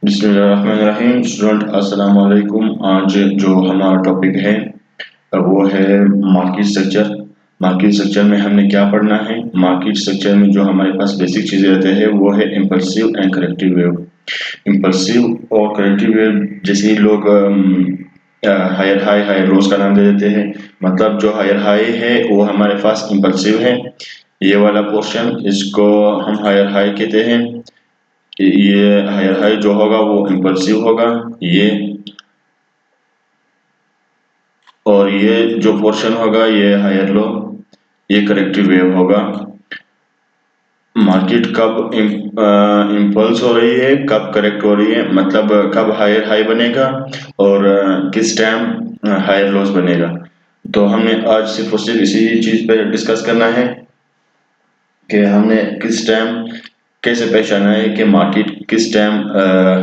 बिस्मिल्लाहिर्रहमानिर्रहीम। स्टूडेंट अस्सलाम वालेकुम। आज जो हमारा टॉपिक है वो है मार्केट स्ट्रक्चर। मार्केट स्ट्रक्चर में हमने क्या पढ़ना है? मार्केट स्ट्रक्चर में जो हमारे पास बेसिक चीज़ें रहते हैं वो है impulsive and corrective wave. Impulsive और करेक्टिव वेव जैसे ही लोग हायर हाई हायर लोज का नाम दे देते हैं। मतलब जो हायर हाई है वो हमारे पास इम्पल्सिव है। ये वाला पोर्शन इसको हम हायर हाई कहते हैं। ये हायर हाई जो होगा वो इम्पल्सिव होगा। ये और ये जो पोर्शन होगा ये हायर लो, ये करेक्टिव वेव होगा। मार्केट कब इम्पल्स हो रही है, कब करेक्ट हो रही है, मतलब कब हायर हाई बनेगा और किस टाइम हायर लॉस बनेगा। तो हमने आज सिर्फ और सिर्फ इसी चीज पे डिस्कस करना है कि हमने किस टाइम कैसे पहचाना है कि मार्केट किस टाइम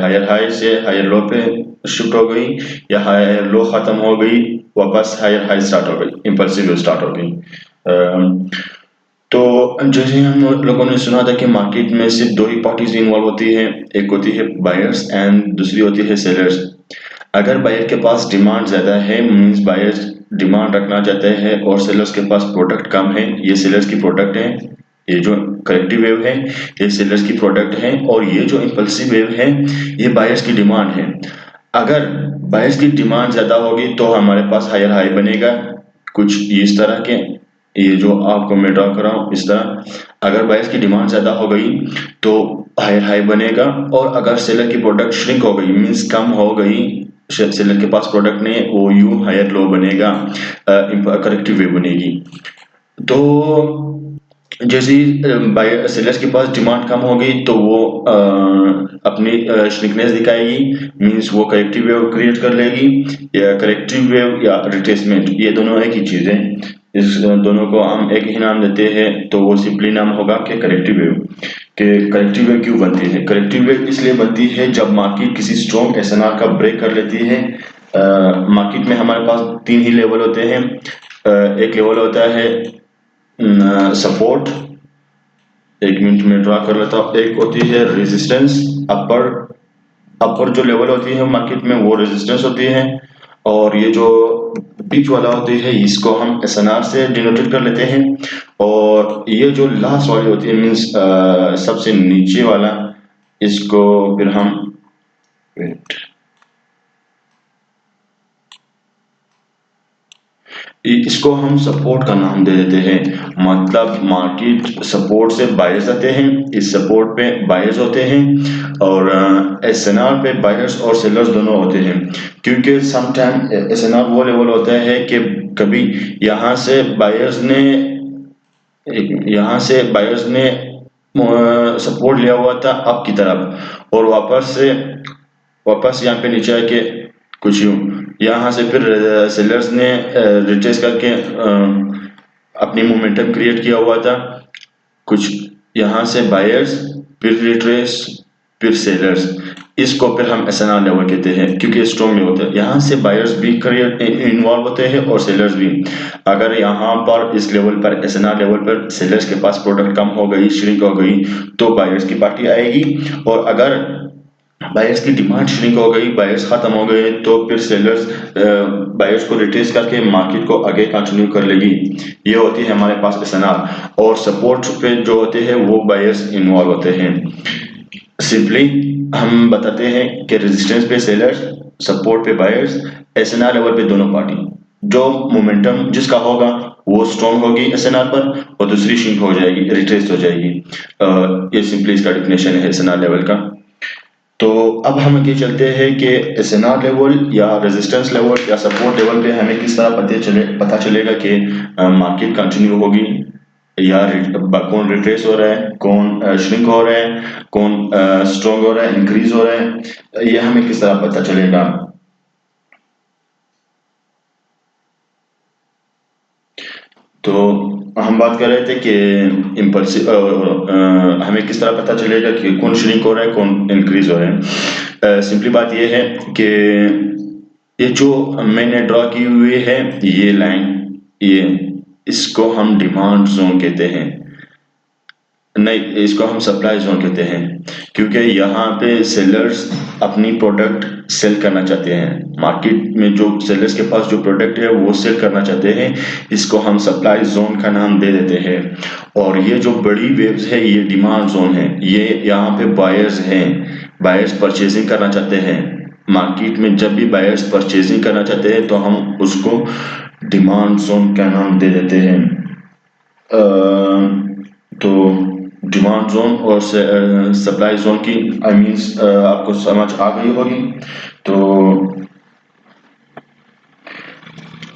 हायर हाई से हायर लो पे शिफ्ट हो गई या हायर लो खत्म हो गई, वापस हायर हाई स्टार्ट हो गई, इम्पल्सिव स्टार्ट हो गई। तो जैसे हम लोगों ने सुना था कि मार्केट में सिर्फ दो ही पार्टीज इन्वॉल्व होती है, एक होती है बायर्स एंड दूसरी होती है सेलर्स। अगर बायर के पास डिमांड ज्यादा है मींस बायर्स डिमांड रखना चाहते हैं और सेलर्स के पास प्रोडक्ट कम है, ये सेलर्स की प्रोडक्ट है। ये जो करेक्टिव वेव है ये सेलर्स की प्रोडक्ट है और ये जो इम्पल्सिव वेव है ये बायर्स की डिमांड है। अगर बायर्स की डिमांड ज्यादा होगी तो हमारे पास हायर हाई बनेगा, कुछ इस तरह के, ये जो आपको मैं ड्रा कर रहा हूँ इस तरह। अगर बायर्स की डिमांड ज्यादा हो गई तो हायर हाई बनेगा, और अगर सेलर की प्रोडक्ट श्रिंक हो गई मींस कम हो गई, सेलर के पास प्रोडक्ट नहीं है, वो यू हायर लो बनेगा, करेक्टिव वेव बनेगी। तो जैसे ही बायर सेलर्स के पास डिमांड कम हो गई तो वो अपनी श्रिंकनेस दिखाएगी मींस वो करेक्टिव वेव क्रिएट कर लेगी, या करेक्टिव वेव या रिट्रेसमेंट ये दोनों एक ही चीज है। इस दोनों को हम एक ही नाम देते हैं तो वो सिंपली नाम होगा कि करेक्टिव वेव। कि करेक्टिव वेव क्यों बनती है? करेक्टिव वेव इसलिए बनती है जब मार्केट किसी स्ट्रॉन्ग एसएनआर का ब्रेक कर लेती है। मार्केट में हमारे पास तीन ही लेवल होते हैं। एक लेवल होता है सपोर्ट, एक मिनट में ड्रा कर लेता हूँ। एक होती है रेजिस्टेंस, अपर अपर जो लेवल होती है मार्केट में वो रेजिस्टेंस होती है, और ये जो बीच वाला होती है इसको हम एसएनआर से डिनोटेड कर लेते हैं। और ये जो लास्ट वाली होती है मीन्स सबसे नीचे वाला, इसको फिर हम wait, इसको हम सपोर्ट का नाम दे देते हैं। मतलब मार्केट सपोर्ट से बायर्स आते हैं, इस सपोर्ट पे बायर्स होते हैं, और एसएनआर पे बायर्स और सेलर्स दोनों होते हैं। क्योंकि सम टाइम एसएनआर वो लेवल होता है कि कभी यहाँ से बायर्स ने सपोर्ट लिया हुआ था अप की तरफ, और वापस यहाँ पे नीचे आके कुछ यूं, यहाँ से फिर सेलर्स ने रिट्रेस करके अपनी मोमेंटम क्रिएट किया हुआ था कुछ, यहाँ से बायर्स फिर रिट्रेस फिर सेलर्स, इसको फिर हम एसएनआर लेवल कहते हैं क्योंकि स्ट्रॉन्ग लेवल होता है। यहाँ से बायर्स भी इन्वॉल्व होते हैं और सेलर्स भी। अगर यहाँ पर इस लेवल पर एसएनआर लेवल पर सेलर्स के पास प्रोडक्ट कम हो गई, श्रिंक हो गई, तो बायर्स की पार्टी आएगी। और अगर बायर्स की डिमांड श्रिंक हो गई, बायर्स खत्म हो गए, तो फिर सेलर्स बायर्स को रिट्रेस करके मार्केट को आगे कंटिन्यू कर लेगी। ये होती है हमारे पास एसएनआर। और सपोर्ट पे जो होते हैं वो बायर्स इन्वॉल्व होते हैं। सिंपली हम बताते हैं कि रेजिस्टेंस पे सेलर्स, सपोर्ट पे बायर्स, एसएनआर लेवल पे दोनों पार्टी। जो मोमेंटम जिसका होगा वो स्ट्रॉन्ग होगी एसएनआर पर, और दूसरी श्रिंक हो जाएगी, रिट्रेस हो जाएगी। ये सिंपली इसका डेफिनेशन है एसएनआर लेवल का। तो अब हम आगे चलते हैं कि एसएनआर लेवल या रेजिस्टेंस लेवल या सपोर्ट लेवल पे हमें किस तरह पता चलेगा कि मार्केट कंटिन्यू होगी या कौन रिट्रेस हो रहा है, कौन श्रिंक हो रहा है, कौन स्ट्रॉन्ग हो रहा है, इंक्रीज हो रहा है, ये हमें किस तरह पता चलेगा। तो हम बात कर रहे थे कि इम्पल्सिव हमें किस तरह पता चलेगा कि कौन श्रिंक हो रहा है कौन इंक्रीज हो रहा है। सिंपली बात ये है कि ये जो मैंने ड्रॉ की हुई है ये लाइन, ये इसको हम डिमांड जोन कहते हैं, नहीं इसको हम सप्लाई जोन कहते हैं। क्योंकि यहाँ पे सेलर्स अपनी प्रोडक्ट सेल करना चाहते हैं। मार्केट में जो सेलर्स के पास जो प्रोडक्ट है वो सेल करना चाहते हैं, इसको हम सप्लाई जोन का नाम दे देते हैं। और ये जो बड़ी वेव्स है ये डिमांड जोन है। ये यहाँ पे बायर्स हैं, बायर्स परचेजिंग करना चाहते हैं। मार्केट में जब भी बायर्स परचेजिंग करना चाहते हैं तो हम उसको डिमांड जोन का नाम दे देते हैं। तो डिमांड जोन और सप्लाई जोन की आई मीन्स आपको समझ आ गई होगी। तो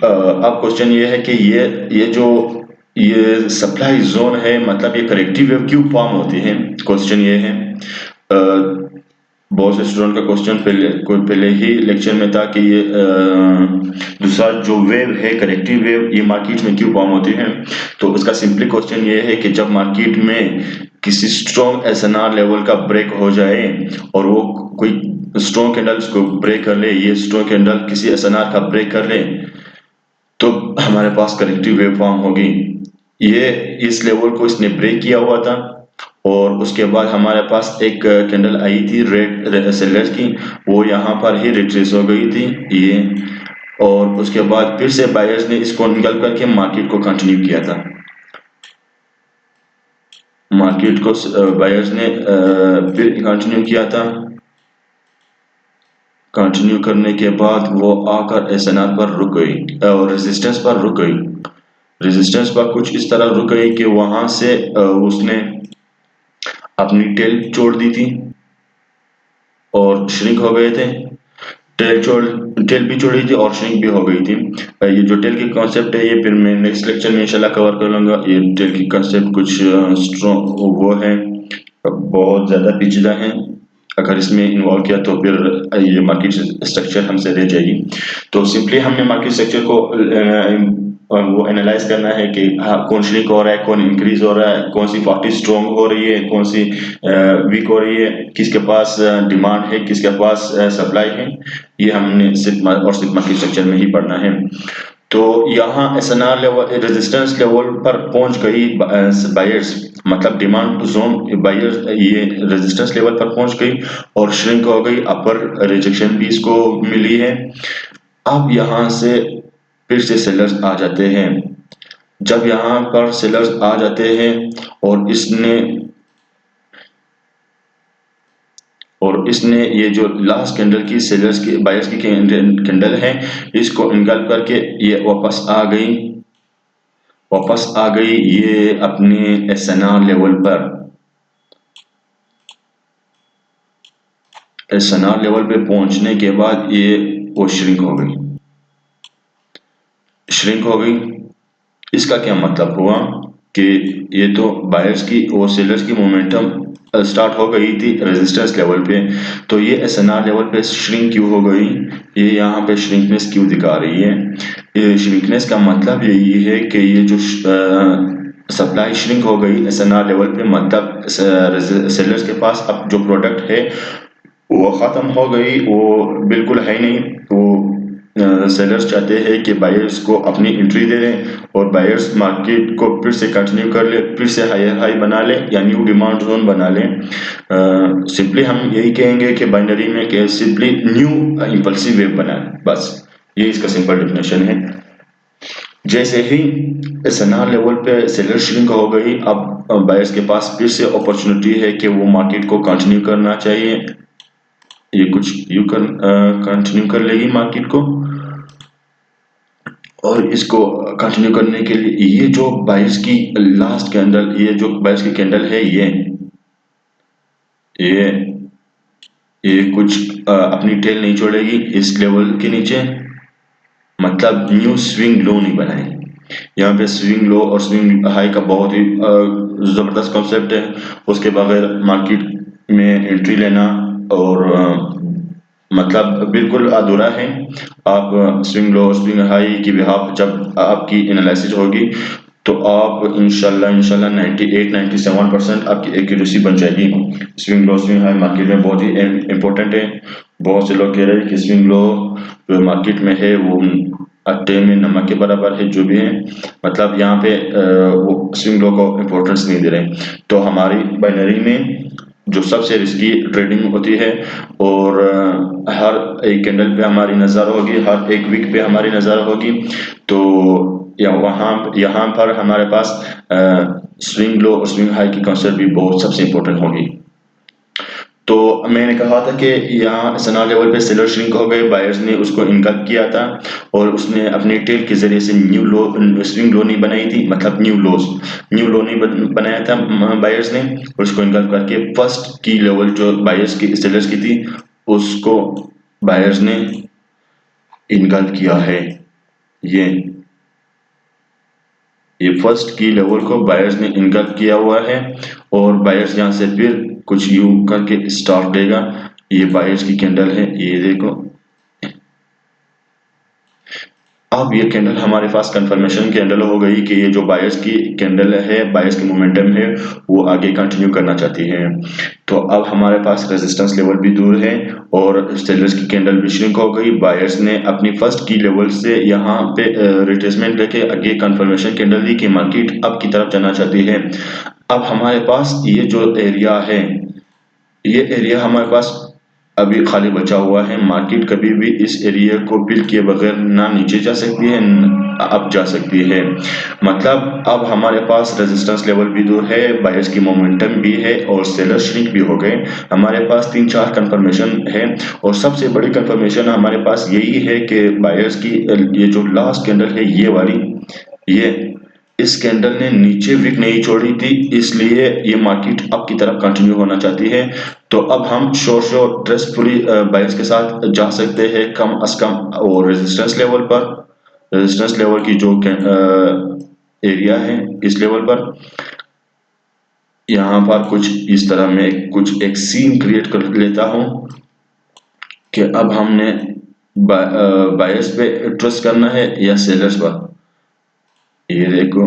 अब क्वेश्चन ये है कि ये सप्लाई जोन है, मतलब ये करेक्टिव वेव क्यों फॉर्म होती है। क्वेश्चन ये है, बहुत से स्टूडेंट का क्वेश्चन पहले ही लेक्चर में था कि ये दूसरा जो वेव है करेक्टिव वेव ये मार्केट में क्यों फॉर्म होती है। तो उसका सिंपली क्वेश्चन ये है कि जब मार्केट में किसी स्ट्रॉन्ग एसएनआर लेवल का ब्रेक हो जाए और वो कोई स्ट्रॉन्ग कैंडल को ब्रेक कर ले, ये स्ट्रॉन्ग कैंडल किसी एसएनआर का ब्रेक कर ले, तो हमारे पास करेक्टिव वेव फॉर्म होगी। ये इस लेवल को इसने ब्रेक किया हुआ था और उसके बाद हमारे पास एक कैंडल आई थी रेड सेलर्स की, वो यहाँ पर ही रिट्रेस हो गई थी ये, और उसके बाद फिर से बायर्स ने इसको निकल करके मार्केट को कंटिन्यू किया था। मार्केट को बायर्स ने फिर कंटिन्यू किया था। कंटिन्यू करने के बाद वो आकर एसएनआर पर रुक गई और रेजिस्टेंस पर रुक गई। रेजिस्टेंस पर कुछ इस तरह रुक गई कि वहां से उसने अपनी टेल छोड़ दी थी और श्रिंक हो गए थे। टेल भी छोड़ी थी और श्रिंक भी हो गई थी। ये जो टेल की कॉन्सेप्ट है ये फिर मैं नेक्स्ट लेक्चर में इंशाल्लाह कवर कर लूंगा। ये टेल की कॉन्सेप्ट कुछ स्ट्रॉन्ग वो है, बहुत ज़्यादा पेचीदा है। अगर इसमें इन्वॉल्व किया तो फिर ये मार्केट स्ट्रक्चर हमसे रह जाएगी। तो सिंपली हमने मार्केट स्ट्रक्चर को वो एनालाइज करना है कि हाँ कौन श्रिंक हो रहा है, कौन इंक्रीज हो रहा है, कौन सी पार्टी स्ट्रॉन्ग हो रही है, कौन सी वीक हो रही है, किसके पास डिमांड है, किसके पास सप्लाई है। ये हमने सिर्फ मार्केट स्ट्रक्चर में ही पढ़ना है। तो यहाँ एसएनआर लेवल रेजिस्टेंस लेवल पर पहुंच गई बायर्स, मतलब डिमांड जोन बायर्स ये रेजिस्टेंस लेवल पर पहुंच गई और श्रिंक हो गई, अपर रिजेक्शन भी इसको मिली है। अब यहाँ से फिर से सेलर्स आ जाते हैं। जब यहाँ पर सेलर्स आ जाते हैं और इसने ये जो लास्ट कैंडल की सेलर्स की बायर्स की कैंडल है इसको निकाल करके ये वापस आ गई ये अपने एसएनआर लेवल पर। एसएनआर लेवल पे पहुंचने के बाद ये वो श्रिंक हो गई। इसका क्या मतलब हुआ कि ये तो बायर्स की और सेलर्स की मोमेंटम स्टार्ट हो गई थी रेजिस्टेंस लेवल पे, तो ये एसएनआर लेवल पे श्रिंक क्यों हो गई। ये यहाँ पे श्रिंकनेस क्यों दिखा रही है। ये श्रिंकनेस का मतलब यही है कि ये जो सप्लाई श्रिंक हो गई एसएनआर लेवल पे, मतलब सेलर्स के पास अब जो प्रोडक्ट है वो खत्म हो गई, वो बिल्कुल है नहीं। वो सेलर्स चाहते हैं कि बायर्स को अपनी एंट्री दे दें और बायर्स मार्केट को फिर से कंटिन्यू कर ले, फिर से हायर हाई बना ले या न्यू डिमांड जोन बना ले। सिंपली हम यही कहेंगे कि बाइनरी में कि सिंपली न्यू इंपल्सिव वेव बनाए, बस ये इसका सिंपल डेफिनेशन है। जैसे ही एसएनआर लेवल पे सेलर श्रिंक हो गई, अब बायर्स के पास फिर से अपॉर्चुनिटी है कि वो मार्केट को कंटिन्यू करना चाहिए। ये कुछ यू कंटिन्यू कर लेगी मार्केट को, और इसको कंटिन्यू करने के लिए ये जो बायर्स की लास्ट कैंडल, ये जो बायर्स की कैंडल है ये कुछ अपनी टेल नहीं छोड़ेगी इस लेवल के नीचे, मतलब न्यू स्विंग लो नहीं बनाएगी। यहाँ पे स्विंग लो और स्विंग हाई का बहुत ही जबरदस्त कॉन्सेप्ट है। उसके बगैर मार्केट में एंट्री लेना और मतलब बिल्कुल अधूरा है। आप स्विंग लो स्विंग हाई की बिहाफ जब आपकी एनालिसिस होगी तो आप इंशाल्लाह 98-97% आपकी एक्यूरेसी बन जाएगी। Swing low swing high market में बहुत ही इम्पोर्टेंट है। बहुत से लोग कह रहे हैं कि स्विंग लो जो मार्केट में है वो अट्टे में नमक के बराबर है, जो भी है, मतलब यहाँ पे वो स्विंग लो को इम्पोर्टेंस नहीं दे रहे। तो हमारी बाइनरी में जो सबसे रिस्की ट्रेडिंग होती है। और हर एक कैंडल पे हमारी नज़र होगी, हर एक वीक पे हमारी नज़र होगी। तो यहाँ पर हमारे पास स्विंग लो और स्विंग हाई की कॉन्सेप्ट भी बहुत सबसे इम्पोर्टेंट होगी। तो मैंने कहा था कि यहाँ सना लेवल पे सेलर श्रिंक हो गए, बायर्स ने उसको इनकल्प किया था और उसने अपने टेल के जरिए से न्यू लो स्विंग लो नहीं बनाई थी, मतलब न्यू लो नहीं बनाया था बायर्स ने, और उसको इनकल्प करके फर्स्ट की लेवल जो बायर्स की सेलर्स की थी उसको बायर्स ने इनकल्प किया है। ये फर्स्ट की लेवल को बायर्स ने इनकल्प किया हुआ है और बायर्स यहाँ से फिर कुछ यूं करके स्टार्ट देगा। ये बायर्स की कैंडल है, ये देखो। अब ये कैंडल हमारे पास कंफर्मेशन कैंडल हो गई कि ये जो बायर्स की कैंडल है, बायर्स की मोमेंटम है, वो आगे कंटिन्यू करना चाहती है। तो अब हमारे पास रेजिस्टेंस लेवल भी दूर है और सेलर्स की कैंडल भी श्रिंक हो गई। बायर्स ने अपनी फर्स्ट की लेवल से यहाँ पे रिट्रेसमेंट लेके आगे कंफर्मेशन कैंडल दी कि मार्केट अब की तरफ जाना चाहती है। अब हमारे पास ये जो एरिया है, ये एरिया हमारे पास अभी खाली बचा हुआ है। मार्केट कभी भी इस एरिया को फिल किए बगैर ना नीचे जा सकती है ना अप जा सकती है। मतलब अब हमारे पास रेजिस्टेंस लेवल भी दूर है, बायर्स की मोमेंटम भी है और सेलर श्रिंक भी हो गए। हमारे पास 3-4 कंफर्मेशन है और सबसे बड़ी कंफर्मेशन हमारे पास यही है कि बायर्स की ये जो लास्ट कैंडल है, ये वाली, ये इस कैंडल ने नीचे विक नहीं छोड़ी थी, इसलिए ये मार्केट अप की तरफ कंटिन्यू होना चाहती है। तो अब हम श्योर ट्रस्टफुली बायर्स के साथ जा सकते हैं कम अज कम। और रेजिस्टेंस लेवल की जो एरिया है, इस लेवल पर यहाँ पर कुछ इस तरह में कुछ एक सीन क्रिएट कर लेता हूँ कि अब हमने बायर्स पे ट्रस्ट करना है या सेलर्स पर। ये देखो,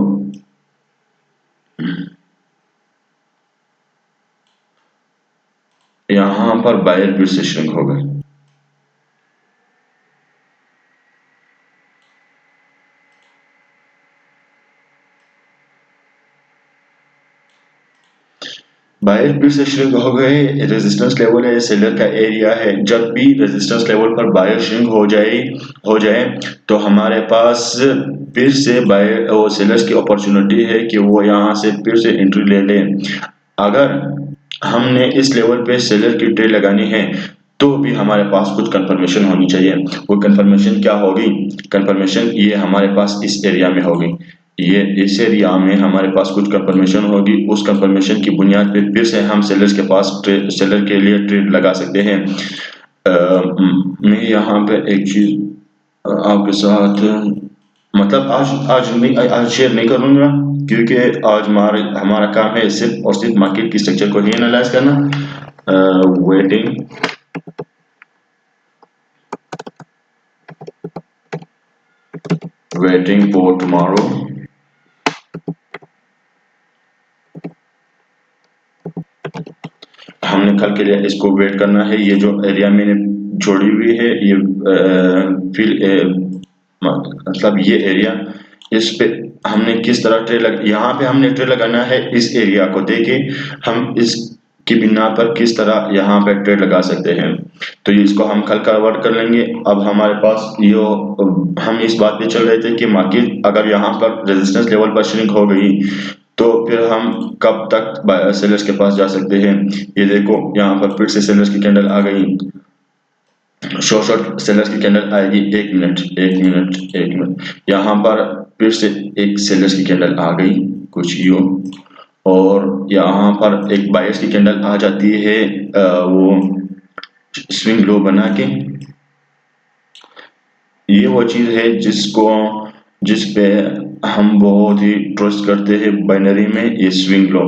यहाँ पर बायर फिर से श्रिंक हो गए। बायर फिर से श्रिंक हो गए। रेजिस्टेंस लेवल है, सेलर का एरिया है। जब भी रेजिस्टेंस लेवल पर बायर श्रिंक हो जाए तो हमारे पास फिर से बायर और सेलर्स की अपॉर्चुनिटी है कि वो यहाँ से फिर से एंट्री ले लें। अगर हमने इस लेवल पे सेलर की ट्रेड लगानी है तो भी हमारे पास कुछ कंफर्मेशन होनी चाहिए। वो कंफर्मेशन क्या होगी? कंफर्मेशन ये हमारे पास इस एरिया में होगी। ये इस एरिया में हमारे पास कुछ कंफर्मेशन होगी। उस कंफर्मेशन की बुनियाद पे फिर से हम सेलर्स के पास सेलर के लिए ट्रेड लगा सकते हैं। मैं यहाँ पे एक चीज आपके साथ, मतलब आज शेयर नहीं करूंगा क्योंकि आज हमारा काम है सिर्फ और सिर्फ मार्केट की स्ट्रक्चर को ही एनालाइज करना। Waiting for tomorrow. हमने कल के लिए इसको वेट करना है। ये जो एरिया मैंने छोड़ी हुई है, ये मतलब ये एरिया, इस पे हमने किस तरह यहाँ पे हमने ट्रेड लगाना है। इस एरिया को देके हम इस की बिना पर किस तरह यहाँ पे ट्रेड लगा सकते हैं, तो इसको हम कल कवर कर लेंगे। अब हमारे पास हम इस बात पे चल रहे थे कि मार्केट अगर यहाँ पर रेजिस्टेंस लेवल पर श्रिंक हो गई तो फिर हम कब तक सेलर्स के पास जा सकते हैं। ये देखो, यहाँ पर फिर से सेलर्स की कैंडल आ गई। शॉर्ट सेलर्स की कैंडल आएगी। एक मिनट, यहाँ पर फिर से एक सेलर्स की कैंडल आ गई कुछ यूं, और यहाँ पर एक बायर्स की कैंडल आ जाती है वो स्विंग लो बना के। ये वो चीज है जिस पे हम बहुत ही ट्रस्ट करते हैं बाइनरी में। ये स्विंग लो,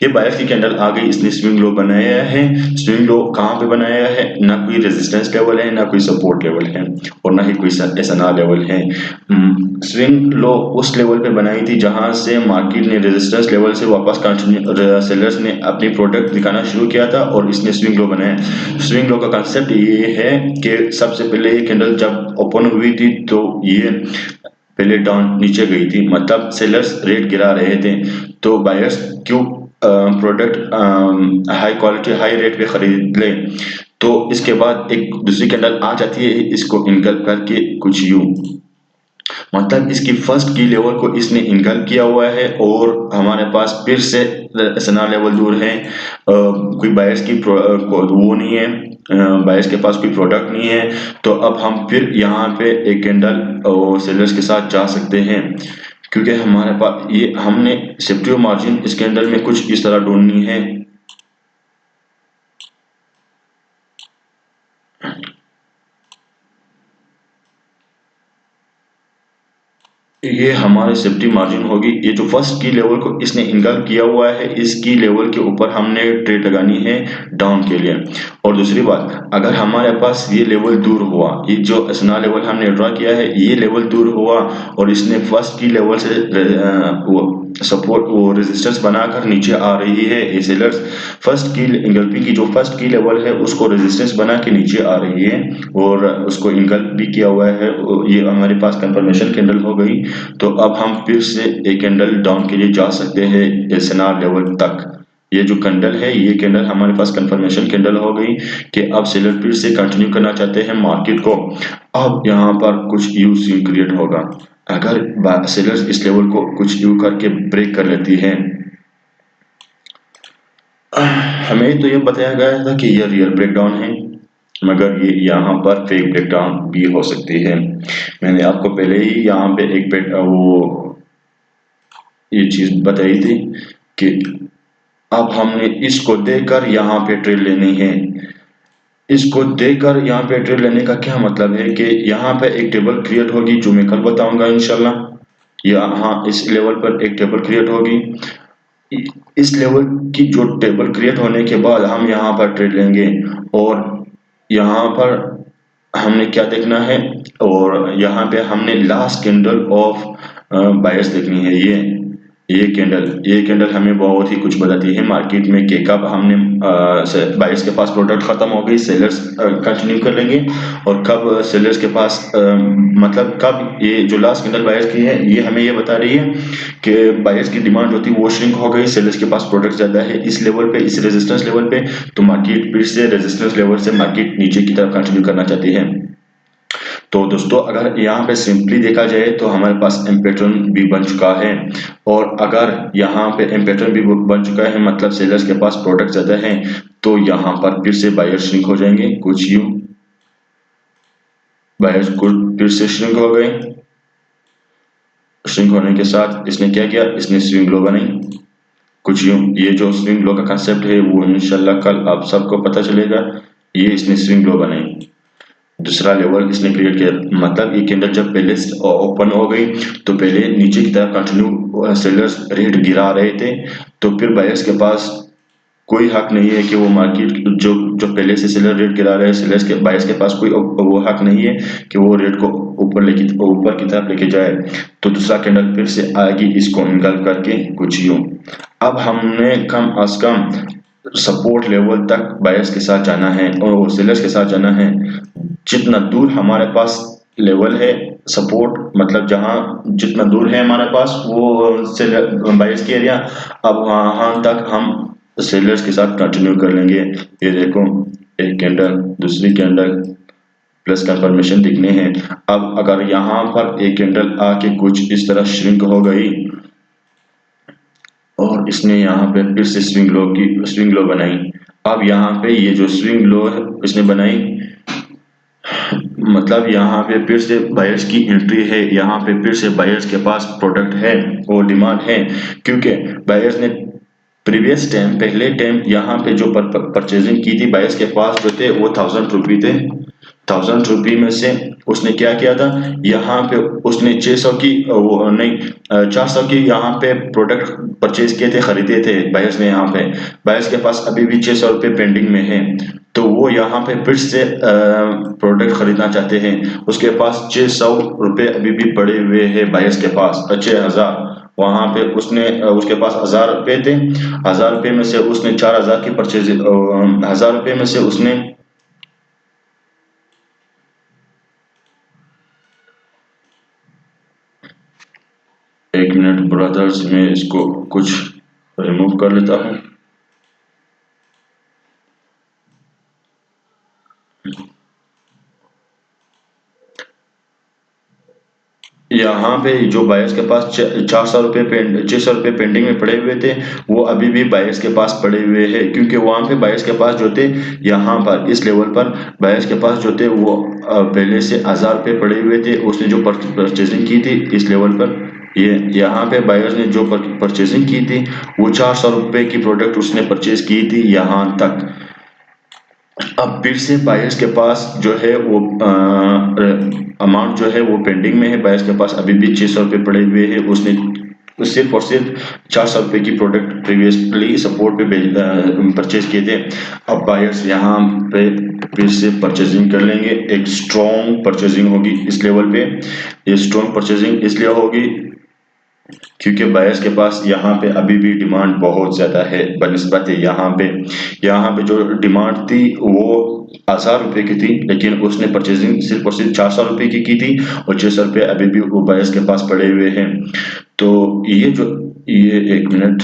ये बायर्स की कैंडल आ गई, इसने स्विंग लो बनाया है। स्विंग लो कहाँ पे बनाया है? ना कोई रेजिस्टेंस लेवल है, ना कोई सपोर्ट लेवल है, और ना ही कोई एसएनआर लेवल है। स्विंग लो उस लेवल पे बनाई थी जहां से मार्केट ने रेजिस्टेंस लेवल से वापस कंटिन्यू, सेलर्स ने अपनी प्रोडक्ट दिखाना शुरू किया था और इसने स्विंग लो बनाया। स्विंग लो का कंसेप्ट ये है कि सबसे पहले ये कैंडल जब ओपन हुई थी तो ये पहले डाउन नीचे गई थी, मतलब सेलर्स रेट गिरा रहे थे। तो बायर्स क्यों product high quality high rate पे खरीद लें, तो इसके बाद एक दूसरी कैंडल आ जाती है, इसको इनकल्प करके कुछ यूं, मतलब इसकी फर्स्ट की लेवल को इसने इनकल्प किया हुआ है और हमारे पास फिर से एसएनआर लेवल दूर है। कोई बायर्स की वो नहीं है, बायर्स के पास कोई प्रोडक्ट नहीं है, तो अब हम फिर यहाँ पे एक कैंडल और सेलर्स के साथ जा सकते हैं, क्योंकि हमारे पास ये हमने सेफ्टी मार्जिन इस कैंडल में कुछ इस तरह ढूंढनी है। ये हमारी सेफ्टी मार्जिन होगी, ये जो फर्स्ट की लेवल को इसने इनकल्प किया हुआ है, इसकी लेवल के ऊपर हमने ट्रेड लगानी है डाउन के लिए। और दूसरी बात, अगर हमारे पास ये लेवल दूर हुआ, ये जो एसएनआर लेवल हमने ड्रा किया है, ये लेवल दूर हुआ और इसने फर्स्ट की लेवल से वो सपोर्ट वो रेजिस्टेंस बनाकर नीचे आ रही है, ये सेलर्स फर्स्ट की इंगल्फी की जो फर्स्ट की लेवल है उसको रेजिस्टेंस बना के नीचे आ रही है और उसको इंगल्फ भी किया हुआ है, ये हमारे पास कंफर्मेशन कैंडल हो गई। तो अब हम फिर से एक कैंडल डाउन के लिए जा सकते हैं एसएनआर लेवल तक। ये जो कैंडल है, ये कैंडल हमारे पास कंफर्मेशन कैंडल हो गई कि अब सेलर फिर से कंटिन्यू करना चाहते हैं मार्केट को। अब यहाँ पर कुछ यू सीन क्रिएट होगा, अगर सेलर्स इस लेवल को कुछ यू करके ब्रेक कर लेती है। हमें तो ये बताया गया था कि ये रियल ब्रेकडाउन है, मगर ये यहाँ पर फेक ब्रेकडाउन भी हो सकती है। मैंने आपको पहले ही यहाँ पे वो ये चीज बताई थी कि अब हमने इसको देकर यहाँ पे ट्रेड लेनी है। इसको देकर यहाँ पे ट्रेड लेने का क्या मतलब है कि यहाँ पे एक टेबल क्रिएट होगी, जो मैं कल बताऊंगा इंशाल्लाह। यहाँ इस लेवल पर एक टेबल क्रिएट होगी, इस लेवल की जो टेबल क्रिएट होने के बाद हम यहाँ पर ट्रेड लेंगे और यहाँ पर हमने क्या देखना है, और यहाँ पे हमने लास्ट कैंडल ऑफ बायर्स देखनी है। ये कैंडल हमें बहुत ही कुछ बताती है मार्केट में कि कब हमने बायर्स के पास प्रोडक्ट खत्म हो गई, सेलर्स कंटिन्यू कर लेंगे, और कब सेलर्स के पास मतलब कब ये जो लास्ट कैंडल बायर्स की है, ये हमें ये बता रही है कि बायर्स की डिमांड जो थी वो श्रिंक हो गई, सेलर्स के पास प्रोडक्ट ज्यादा है इस लेवल पे, इस रेजिस्टेंस लेवल पे, तो मार्केट फिर से रेजिस्टेंस लेवल से मार्केट नीचे की तरफ कंटिन्यू करना चाहती है। तो दोस्तों, अगर यहाँ पे सिंपली देखा जाए तो हमारे पास एम पैटर्न भी बन चुका है, और अगर यहाँ पे एम पैटर्न भी बन चुका है, मतलब सेलर्स के पास प्रोडक्ट ज्यादा है, तो यहाँ पर फिर से बायर श्रिंक हो जाएंगे कुछ यूं, बायर्स कुछ फिर से श्रिंक हो गए। श्रिंक होने के साथ इसने क्या किया, इसने स्विंग लो बनाई कुछ यूं। ये जो स्विंग लो का कंसेप्ट है वो इंशाल्लाह कल आप सबको पता चलेगा। ये इसने स्विंग लो बनाई, दूसरा लेवल इसने क्रिएट किया, मतलब ये कैंडल जब पहले ओपन हो गई तो पहले नीचे की तरफ कंटिन्यू सेलर्स रेट गिरा रहे थे, तो फिर बायर्स के पास कोई हक नहीं है कि वो मार्केट जो जो पहले से सेलर रेट गिरा रहे हैं, सेलर्स के बायर्स के पास कोई वो हक नहीं है कि वो रेट को ऊपर की तरफ लेके जाए। तो दूसरा कैंडल फिर से आएगी, इसको इनगल्फ करके कुछ यूं। अब हमने कम अज कम सपोर्ट लेवल तक बायर्स के साथ जाना है और सेलर्स के साथ जाना है। जितना दूर हमारे पास लेवल है सपोर्ट, मतलब जहां जितना दूर है हमारे पास वो सेलर बायर्स की एरिया, अब वहां तक हम सेलर्स के साथ कंटिन्यू कर लेंगे। ये देखो, एक कैंडल, दूसरी कैंडल, प्लस कंफर्मेशन दिखने हैं। अब अगर यहाँ पर एक कैंडल आके कुछ इस तरह श्रिंक हो गई और इसने यहाँ पे फिर से स्विंग लो बनाई, अब यहाँ पे ये जो स्विंग लो है इसने बनाई, मतलब यहाँ पे फिर से बायर्स की एंट्री है, यहाँ पे फिर से बायर्स के पास प्रोडक्ट है और डिमांड है, क्योंकि बायर्स ने प्रीवियस टाइम पहले टाइम यहाँ पे जो परचेजिंग की थी, बायर्स के पास जो थे वो 1000 रुपये थे। 1000 रुपये में से उसने क्या किया था, यहाँ पे उसने 600 की वो नहीं 400 की यहाँ पे प्रोडक्ट परचेज किए थे, खरीदे थे बायर्स ने। यहाँ पे बायर्स के पास अभी भी 600 रुपये पेंडिंग में है, तो वो यहाँ पे फिर से प्रोडक्ट खरीदना चाहते हैं। उसके पास 600 रुपये अभी भी पड़े हुए हैं बायर्स के पास, 6000। वहां पे उसने उसके पास 1000 रुपये थे, 1000 रुपये में से उसने 4000 की परचेज 1000 रुपये में से उसने एक मिनट ब्रदर्स, में इसको कुछ रिमूव कर लेता हूँ। यहाँ पे जो बायर्स के पास 400 रुपये 600 रुपये पेंडिंग में पड़े हुए थे, वो अभी भी बायर्स के पास पड़े हुए हैं, क्योंकि वहाँ पे बायर्स के पास जो थे, यहाँ पर इस लेवल पर बायर्स के पास जो थे वो पहले से 1000 रुपये पड़े हुए थे। उसने जो परचेजिंग की थी इस लेवल पर, ये यहाँ पे बायर्स ने जो परचेजिंग की थी वो 400 रुपये की प्रोडक्ट उसने परचेज की थी यहाँ तक। अब फिर से बायर्स के पास जो है वो अमाउंट जो है वो पेंडिंग में है। बायर्स के पास अभी भी 600 रुपये पड़े हुए हैं। उसने सिर्फ और सिर्फ 400 रुपये की प्रोडक्ट प्रीवियसली सपोर्ट पे परचेज किए थे। अब बायर्स यहाँ पे फिर से परचेजिंग कर लेंगे। एक स्ट्रॉन्ग परचेजिंग होगी इस लेवल पे। ये स्ट्रॉन्ग परचेजिंग इसलिए होगी क्योंकि बायर्स के पास यहाँ पे अभी भी डिमांड बहुत ज़्यादा है बनिस्बत यहाँ पे जो डिमांड थी वो 1000 रुपये की थी, लेकिन उसने परचेजिंग सिर्फ और सिर्फ 400 रुपये की थी, और 600 रुपये अभी भी वो बायर्स के पास पड़े हुए हैं। तो ये एक मिनट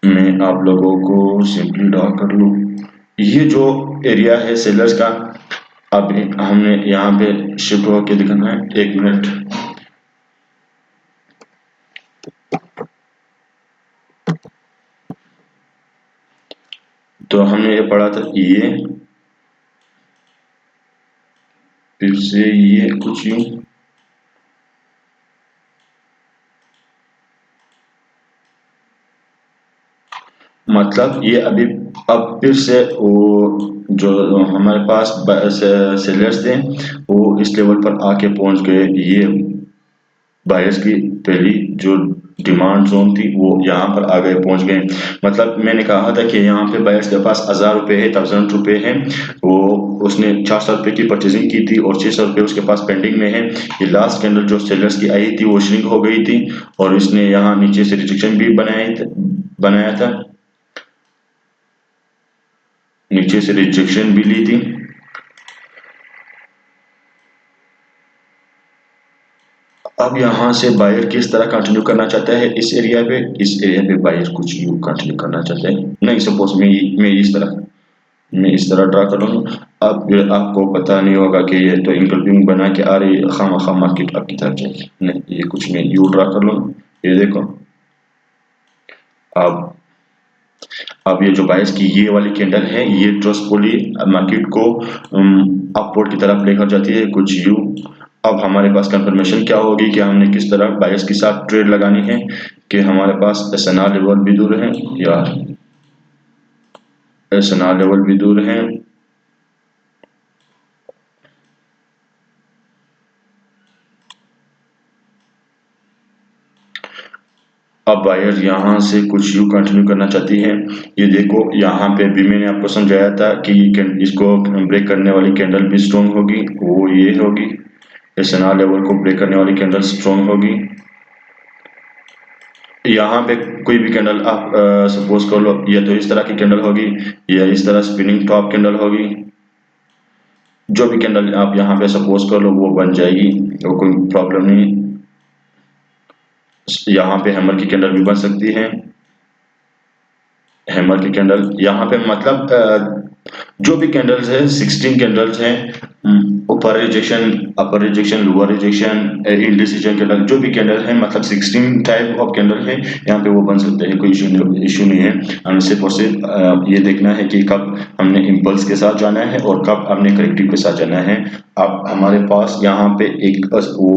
मैं आप लोगों को सिंपली ड्रा कर लूँ। ये जो एरिया है सेलर्स का, अब हमने यहाँ पे शिफ्ट होकर दिखाना है। एक मिनट। तो हमने ये पढ़ा था, ये फिर से ये कुछ यूं, मतलब ये अभी अब फिर से वो जो हमारे पास सेलर्स थे वो इस लेवल पर आके पहुंच गए। ये बायर्स की पहली जो डिमांड जोन थी वो यहाँ पर आ गए पहुंच गए। मतलब मैंने कहा था कि यहाँ पे बायर्स के पास 1000 रुपये है, 1000 रुपये है। वो उसने 400 रुपये की परचेजिंग की थी और 600 रुपये उसके पास पेंडिंग में है। ये लास्ट कैंडल जो सेलर्स की आई थी वो श्रिंक हो गई थी, और इसने यहाँ नीचे से रिजेक्शन भी बनाया था, नीचे से रिजेक्शन भी ली थी। अब यहाँ से बायर किस तरह कंटिन्यू करना चाहता है इस एरिया पे बायर कुछ यू कंटिन्यू करना चाहता है। नहीं, सपोज मैं इस तरह ड्रा करूँगा। अब ये आपको पता नहीं होगा कि ये तो इंकल्पिंग बना के आ रही है, खामा मार्केट आपकी तरफ जाएगी। नहीं, ये कुछ मैं यू ड्रा कर लूँगा। ये देखो, अब अब ये जो बायर्स की ये वाली कैंडल है, ये ट्रस्टफुली मार्केट को अपवर्ड की तरफ लेकर जाती है कुछ यू। अब हमारे पास कंफर्मेशन क्या होगी कि हमने किस तरह बायर्स के साथ ट्रेड लगानी है, कि हमारे पास एसएनआर लेवल भी दूर है यार, एसएनआर लेवल भी दूर है। अब बायर यहाँ से कुछ यू कंटिन्यू करना चाहती है। ये देखो, यहाँ पे भी मैंने आपको समझाया था कि इसको ब्रेक करने वाली कैंडल भी स्ट्रॉन्ग होगी, वो ये होगी। एसएनआर लेवल को ब्रेक करने वाली कैंडल स्ट्रॉन्ग होगी। यहाँ पे कोई भी कैंडल आप सपोज कर लो, या तो इस तरह की कैंडल होगी, या इस तरह स्पिनिंग टॉप कैंडल होगी। जो भी कैंडल आप यहाँ पे सपोज कर लो वो बन जाएगी, वो कोई प्रॉब्लम नहीं। यहाँ पे हैमर की कैंडल भी बन सकती है। हैमर की कैंडल यहाँ पे मतलब जो भी कैंडल्स है 16 कैंडल्स हैं। ऊपर rejection, upper rejection, lower rejection, indecision candle, जो भी कैंडल है मतलब 16 टाइप ऑफ कैंडल है यहाँ पे, वो बन सकते हैं। कोई इशू नहीं है। हमें सिर्फ और सिर्फ ये देखना है कि कब हमने इम्पल्स के साथ जाना है और कब हमने करेक्टिव के साथ जाना है। अब हमारे पास यहाँ पे एक वो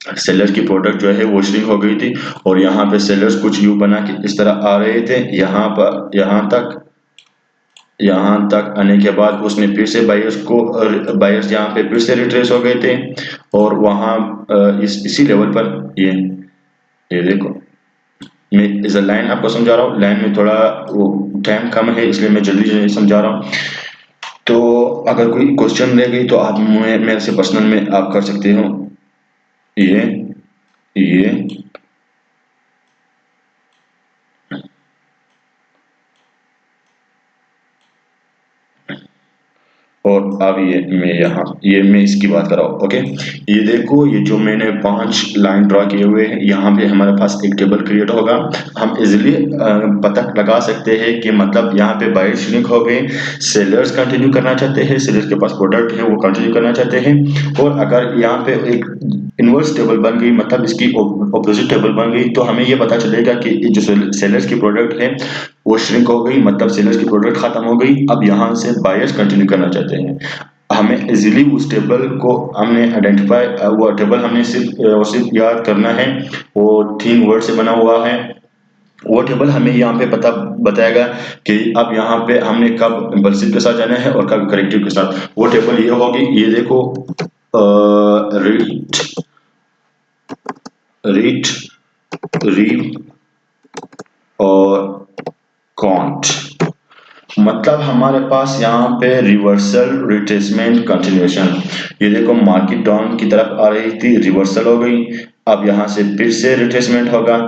सेलर की प्रोडक्ट जो है वो श्रिंक हो गई थी, और यहाँ पे सेलर्स कुछ यू बना के इस तरह आ रहे थे यहाँ तक आने के बाद उसने फिर से बायर्स यहाँ पे फिर से रिट्रेस हो गए थे, और वहाँ इसी लेवल पर ये देखो, मैं इस लाइन आपको समझा रहा हूँ। लाइन में थोड़ा वो टाइम कम है, इसलिए मैं जल्दी जल्दी समझा रहा हूँ। तो अगर कोई क्वेश्चन रह गई तो आप मेरे से पर्सनल में आप कर सकते हो। ये ये और अब ये मैं इसकी बात कर रहा हूँ। ओके, ये देखो, ये जो मैंने 5 लाइन ड्रॉ किए हुए हैं, यहाँ पे हमारे पास एक टेबल क्रिएट होगा। हम इजिली पता लगा सकते हैं कि मतलब यहाँ पे बायर श्रिंक हो गए, सेलर्स कंटिन्यू करना चाहते हैं, सेलर्स के पास प्रोडक्ट है वो कंटिन्यू करना चाहते हैं। और अगर यहाँ पे एक इनवर्स टेबल बन गई, मतलब इसकी ऑपोजिट टेबल बन गई, तो हमें ये पता चलेगा कि जो सेलर्स की प्रोडक्ट है वो श्रिंक हो गई, मतलब सेलर्स की प्रोडक्ट खत्म हो गई। अब यहाँ से बायर्स कंटिन्यू करना चाहते हैं। हमें इजीली उस टेबल को हमने आइडेंटिफाई, वो टेबल हमने सिर्फ याद करना है। वो 3 वर्ड से बना हुआ है। वो टेबल हमें यहाँ पे पता बताएगा कि अब यहाँ पे हमने कब इम्पल्सिव के साथ जाना है और कब करेक्टिव के साथ। वो टेबल ये होगी, ये देखो, रीड रीड रीड और काउंट। मतलब हमारे पास यहाँ पे रिवर्सल, रिट्रेसमेंट, कंटिन्यूएशन। ये देखो, मार्केट डाउन की तरफ आ रही थी, रिवर्सल हो गई। अब यहाँ से फिर से रिट्रेसमेंट होगा,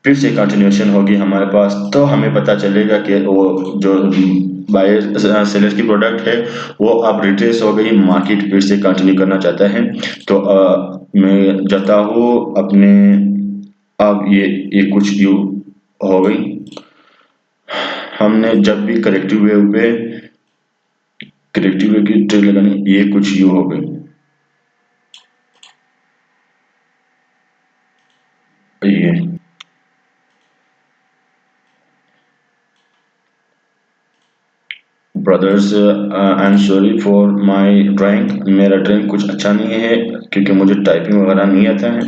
फिर से कंटिन्यूएशन होगी हमारे पास। तो हमें पता चलेगा कि वो जो बायर सेलर की प्रोडक्ट है वो अब रिट्रेस हो गई, मार्केट फिर से कंटिन्यू करना चाहता है। तो मैं जाता हूँ अपने, अब ये कुछ यू हो गई। हमने जब भी करेक्टिव वेव की ट्रेड लगानी, ये कुछ यू हो गई। ये brothers, I am sorry for my drawing. मेरा ड्राइंग कुछ अच्छा नहीं है क्योंकि मुझे टाइपिंग वगैरह नहीं आता है।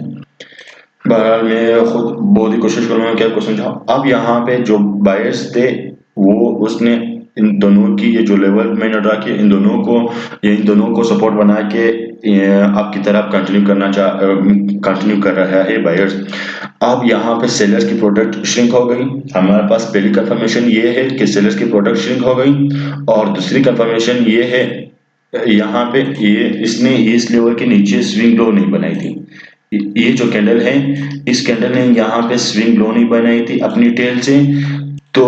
बहरहाल मैं खुद बहुत ही कोशिश करूंगा कि आपको समझाऊं। अब यहाँ पे जो बायर्स थे, वो उसने इन दोनों की, ये जो लेवल मैंने ड्रा किया, इन दोनों को सपोर्ट बना के आपकी तरफ कंटिन्यू कर रहा है बायर्स। अब यहाँ पे सेलर्स की प्रोडक्ट श्रिंक हो गई। हमारे पास पहली कंफर्मेशन ये है कि सेलर्स की प्रोडक्ट श्रिंक हो गई, और दूसरी कंफर्मेशन ये है, यहाँ पे ये इसने इस लेवल के नीचे स्विंग लो नहीं बनाई थी। ये जो कैंडल है, इस कैंडल ने यहाँ पे स्विंग लो नहीं बनाई थी अपनी टेल से। तो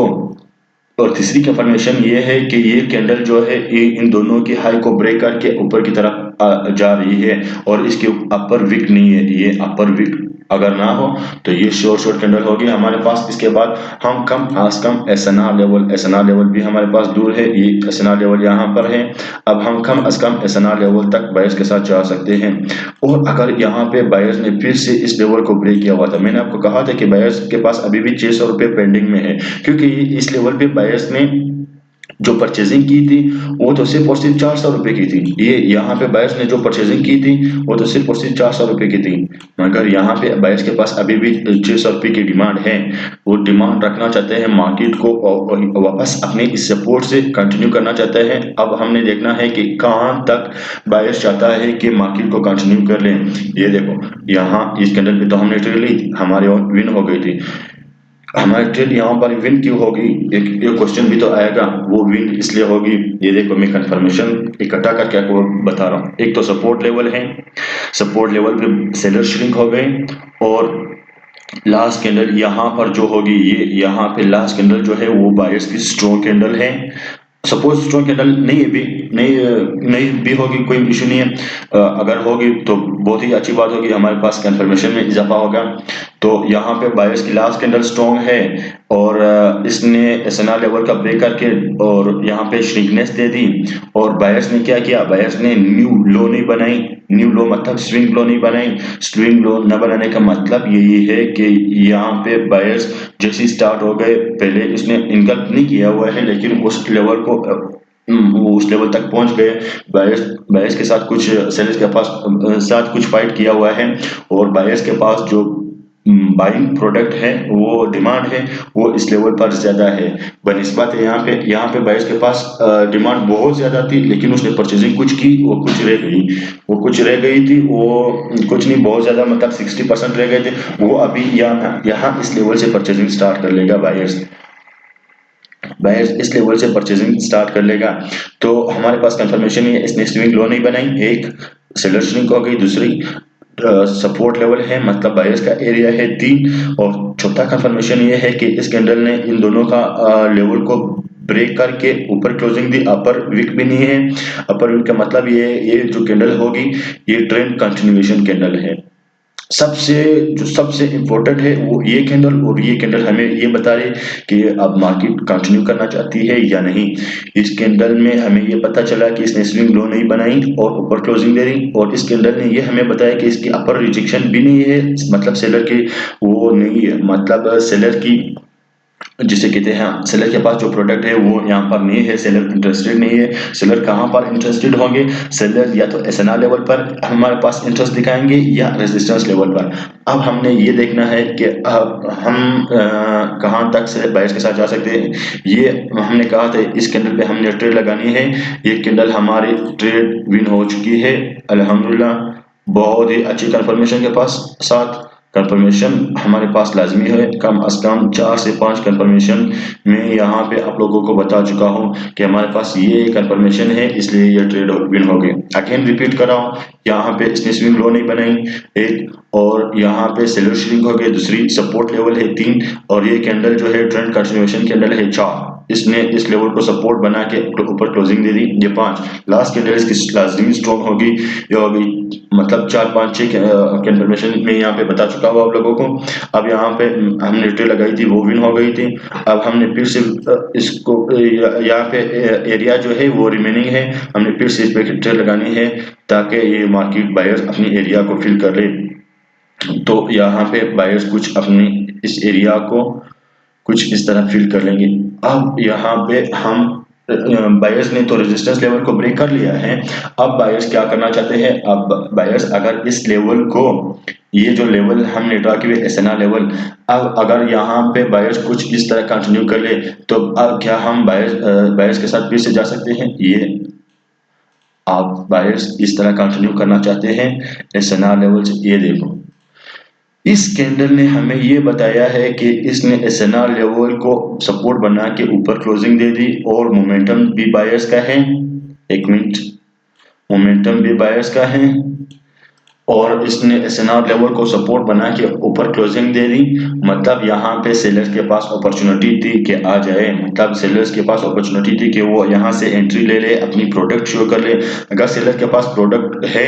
और तीसरी कंफर्मेशन ये है कि ये कैंडल जो है, ये इन दोनों की हाई को ब्रेक करके ऊपर की तरफ जा रही है, और इसके अपर विक नहीं है। ये अपर विक अगर ना हो तो ये शॉर्ट कैंडल होगी हमारे पास। इसके बाद हम कम आज कम एसएनआर लेवल भी हमारे पास दूर है। ये एसएनआर लेवल यहाँ पर है। अब हम कम आज कम एसएनआर लेवल तक बायर्स के साथ जा सकते हैं। और अगर यहाँ पे बायर्स ने फिर से इस लेवल को ब्रेक किया हुआ था, मैंने आपको कहा था कि बायर्स के पास अभी भी 600 रुपये पेंडिंग में है, क्योंकि इस लेवल पे बायर्स ने जो परचेजिंग की थी वो तो सिर्फ और सिर्फ 400 रुपए की थी। ये यहाँ पे बायर्स ने जो परचेजिंग की थी वो तो सिर्फ और सिर्फ 400 रुपए की थी, मगर यहाँ पे बायर्स के पास अभी भी 600 रुपए की डिमांड है। वो डिमांड रखना चाहते हैं मार्केट को, और वापस अपने इस सपोर्ट से कंटिन्यू करना चाहते हैं। अब हमने देखना है कि कहाँ तक बायर्स चाहता है कि मार्केट को कंटिन्यू कर लें। ये देखो, यहाँ इस कैंडल पे तो हमने ट्रेड ली, हमारे विन हो गई थी। हमारी ट्रेड यहाँ पर विन क्यों होगी, एक क्वेश्चन भी तो आएगा। वो विन इसलिए होगी, ये देखो मैं कंफर्मेशन इकट्ठा करके आपको बता रहा हूँ। एक तो सपोर्ट लेवल है, सपोर्ट लेवल पे सेलर श्रिंक हो गए, और लास्ट कैंडल यहाँ पर जो होगी, ये यहाँ पे लास्ट कैंडल जो है वो बायर्स की स्ट्रॉन्ग कैंडल है। सपोज स्ट्रॉन्ग कैंडल नहीं है भी, नहीं भी होगी, कोई इशू नहीं है। अगर होगी तो बहुत ही अच्छी बात होगी, हमारे पास कंफर्मेशन में इजाफा होगा। तो यहाँ पे बायर्स की लास्ट कैंडल स्ट्रॉन्ग है, और इसने एसएनआर लेवल का ब्रेक करके और यहाँ पे श्रिंकनेस दे दी। और बायर्स ने क्या किया, बायर्स ने न्यू लो नहीं बनाई। न्यू लो मतलब स्विंग लो नहीं बनाई। स्विंग लो न बनाने का मतलब यही है कि यहाँ पे बायर्स जैसे स्टार्ट हो गए, पहले इसने इनकल्प नहीं किया हुआ है, लेकिन उस लेवल को वो उस लेवल तक पहुंच गए। बायर्स बायर्स के साथ कुछ सेलर्स के पास साथ कुछ फाइट किया हुआ है, और बायर्स के पास जो बाइंग प्रोडक्ट है, वो डिमांड है, वो इस लेवल पर ज्यादा है बनिस्बत है। यहाँ पे बायर्स के पास डिमांड बहुत ज्यादा थी, लेकिन उसने परचेजिंग कुछ की, वो कुछ रह गई। वो कुछ रह गई थी, वो कुछ नहीं, बहुत ज्यादा, मतलब 60% रह गए थे। वो अभी यहाँ इस लेवल से परचेजिंग स्टार्ट कर लेगा बायर्स। बायर्स इस लेवल से परचेजिंग स्टार्ट कर लेगा। तो हमारे पास कंफर्मेशन है, इसने स्विंग लो नहीं बनाई, एक सेलर श्रिंक हो गई, दूसरी सपोर्ट लेवल है, मतलब बायर्स का एरिया है 3, और चौथा कंफर्मेशन ये है कि इस कैंडल ने इन दोनों का लेवल को ब्रेक करके ऊपर क्लोजिंग दी, अपर विक भी नहीं है। अपर विक का मतलब ये जो कैंडल होगी ये ट्रेंड कंटिन्यूएशन कैंडल है। सबसे इम्पोर्टेंट है वो ये कैंडल, और ये कैंडल हमें ये बता रही कि अब मार्केट कंटिन्यू करना चाहती है या नहीं। इस कैंडल में हमें ये पता चला कि इसने स्विंग लो नहीं बनाई और ऊपर क्लोजिंग दे रही, और इस कैंडल ने ये हमें बताया कि इसकी अपर रिजेक्शन भी नहीं है, मतलब सेलर की वो नहीं है, मतलब सेलर की जिसे कहते हैं सेलर के पास जो प्रोडक्ट है वो यहाँ पर नहीं है, सेलर इंटरेस्टेड नहीं है। सेलर कहाँ पर इंटरेस्टेड होंगे? सेलर या तो एसएनआर लेवल पर हमारे पास इंटरेस्ट दिखाएंगे या रेजिस्टेंस लेवल पर। अब हमने ये देखना है कि अब हम कहाँ तक से बायर्स के साथ जा सकते हैं। ये हमने कहा था इस कैंडल पे हमने ट्रेड लगानी है। ये कैंडल हमारी ट्रेड विन हो चुकी है अल्हम्दुलिल्लाह, बहुत ही अच्छी कंफर्मेशन के पास साथ। कंफर्मेशन हमारे पास लाजमी है, कम अज कम 4 से 5 कंफर्मेशन में यहाँ पे आप लोगों को बता चुका हूँ कि हमारे पास ये कंफर्मेशन है, इसलिए ये ट्रेड विन हो गए। अगेन रिपीट कर रहा हूँ, यहाँ पे इसने स्विंग लो नहीं बनाई एक, और यहाँ पे सेलर श्रिंक हो गए, दूसरी सपोर्ट लेवल है 3, और ये कैंडल जो है ट्रेंड कंटिन्यूएशन कैंडल है 4, इसने इस लेवल को सपोर्ट बना के ऊपर क्लोजिंग दे दी। ये 5 लास्ट कैंडल इसकी लाजमी स्ट्रॉन्ग होगी, ये होगी, मतलब 4 5 6 कंफर्मेशन में यहाँ पे बता चुका हूँ आप लोगों को। अब यहाँ पे हमने ट्रेड लगाई थी वो विन हो गई थी। अब हमने फिर से इसको यहाँ पे एरिया जो है वो रिमेनिंग है, हमने फिर से इस पे ट्रेड लगानी है ताकि ये मार्केट बायर्स अपनी एरिया को फिल कर ले। तो यहाँ पे बायर्स कुछ अपनी इस एरिया को कुछ इस तरह फिल कर लेंगे। अब यहाँ पे हम बायर्स ने तो रेजिस्टेंस लेवल को ब्रेक कर लिया है, अब बायर्स क्या करना चाहते हैं? अब बायर्स अगर इस लेवल को, ये जो लेवल हमने ड्रा किए एसएनआर लेवल, अब अगर यहाँ पे बायर्स कुछ इस तरह कंटिन्यू कर ले तो अब क्या हम बायर्स के साथ फिर से जा सकते हैं? ये आप बायर्स इस तरह कंटिन्यू करना चाहते हैं एसएनआर लेवल से, ये देखो इस कैंडल ने हमें ये बताया है कि इसने एसएनआर लेवल को सपोर्ट बना के ऊपर क्लोजिंग दे दी, और मोमेंटम भी बायर्स का है। एक मिनट, मोमेंटम भी बायर्स का है, और इसने एसएनआर लेवल को सपोर्ट बना के ऊपर क्लोजिंग दे दी। मतलब यहाँ पे सेलर्स के पास अपॉर्चुनिटी थी कि आ जाए, मतलब सेलर्स के पास अपॉर्चुनिटी थी कि वो यहाँ से एंट्री ले ले, अपनी प्रोडक्ट शो कर ले। अगर सेलर के पास प्रोडक्ट है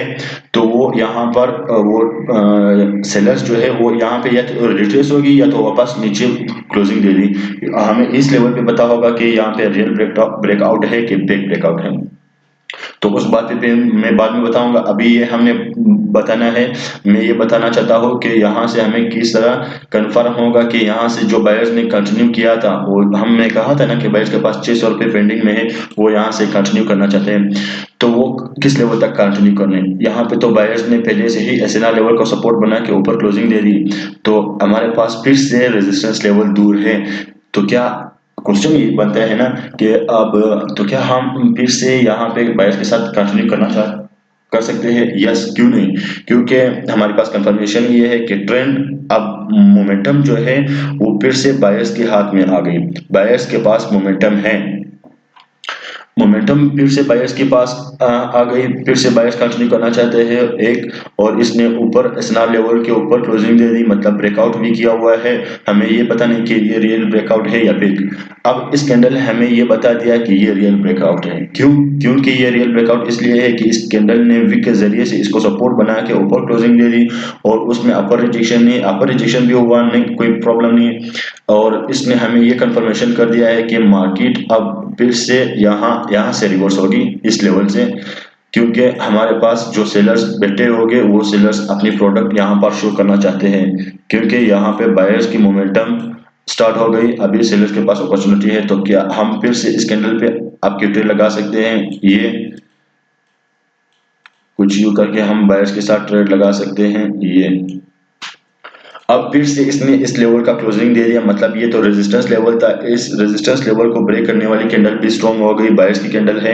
तो वो यहाँ पर वो सेलर्स जो है वो यहाँ पे या तो रिट्रेस होगी या तो वापस नीचे क्लोजिंग दे दी। हमें इस लेवल पे पता होगा कि यहाँ पे रियल ब्रेकआउट है कि फेक ब्रेकआउट है, तो उस बात पे मैं बाद में बताऊंगा। अभी ये हमने बताना है, मैं ये बताना चाहता हूँ कि यहाँ से हमें किस तरह कंफर्म होगा कि यहाँ से जो बायर्स ने कंटिन्यू किया था, वो हमने कहा था ना कि बायर्स के पास 600 रुपये पेंडिंग में है, वो यहाँ से कंटिन्यू करना चाहते हैं, तो वो किस लेवल तक कंटिन्यू करने। यहाँ पे तो बायर्स ने पहले से ही एसएनआर लेवल को सपोर्ट बना के ऊपर क्लोजिंग दे दी, तो हमारे पास फिर से रेजिस्टेंस लेवल दूर है। तो क्या क्वेश्चन ये बनता है ना कि अब तो क्या हम फिर से यहाँ पे बायर्स के साथ कंटिन्यू कर सकते हैं? यस, क्यों नहीं, क्योंकि हमारे पास कंफर्मेशन ये है कि ट्रेंड अब मोमेंटम जो है वो फिर से बायर्स के हाथ में आ गई, बायर्स के पास मोमेंटम है, मोमेंटम फिर से बायर्स के पास आ गई, फिर से बायर्स कंटिन्यू करना चाहते हैं एक, और इसने ऊपर एसएनआर लेवल के ऊपर क्लोजिंग दे दी, मतलब ब्रेकआउट भी किया हुआ है। हमें ये पता नहीं कि ये रियल ब्रेकआउट है या फेक। अब इस कैंडल ने हमें ये बता दिया कि ये रियल ब्रेकआउट है। क्यों? क्योंकि ये रियल ब्रेकआउट इसलिए है कि इस कैंडल ने विक के जरिए से इसको सपोर्ट बना के ऊपर क्लोजिंग दे दी, और उसमें अपर रिजेक्शन नहीं, अपर रिजेक्शन भी हुआ नहीं, कोई प्रॉब्लम नहीं है, और इसने हमें ये कंफर्मेशन कर दिया है कि मार्केट अब फिर से यहाँ से रिवर्स होगी इस लेवल से, क्योंकि हमारे पास जो सेलर्स बैठे होंगे वो सेलर्स अपनी प्रोडक्ट यहाँ पर शो करना चाहते हैं, क्योंकि यहाँ पे बायर्स की मोमेंटम स्टार्ट हो गई, अभी सेलर्स के पास अपॉर्चुनिटी है। तो क्या हम फिर से इस कैंडल पे आपके ट्रेड लगा सकते हैं? ये कुछ यूं करके हम बायर्स के साथ ट्रेड लगा सकते हैं। ये अब फिर से इसने इस लेवल का क्लोजिंग दे दिया, मतलब ये तो रेजिस्टेंस लेवल था, इस रेजिस्टेंस लेवल को ब्रेक करने वाली कैंडल भी स्ट्रॉन्ग हो गई, बायर्स की कैंडल है।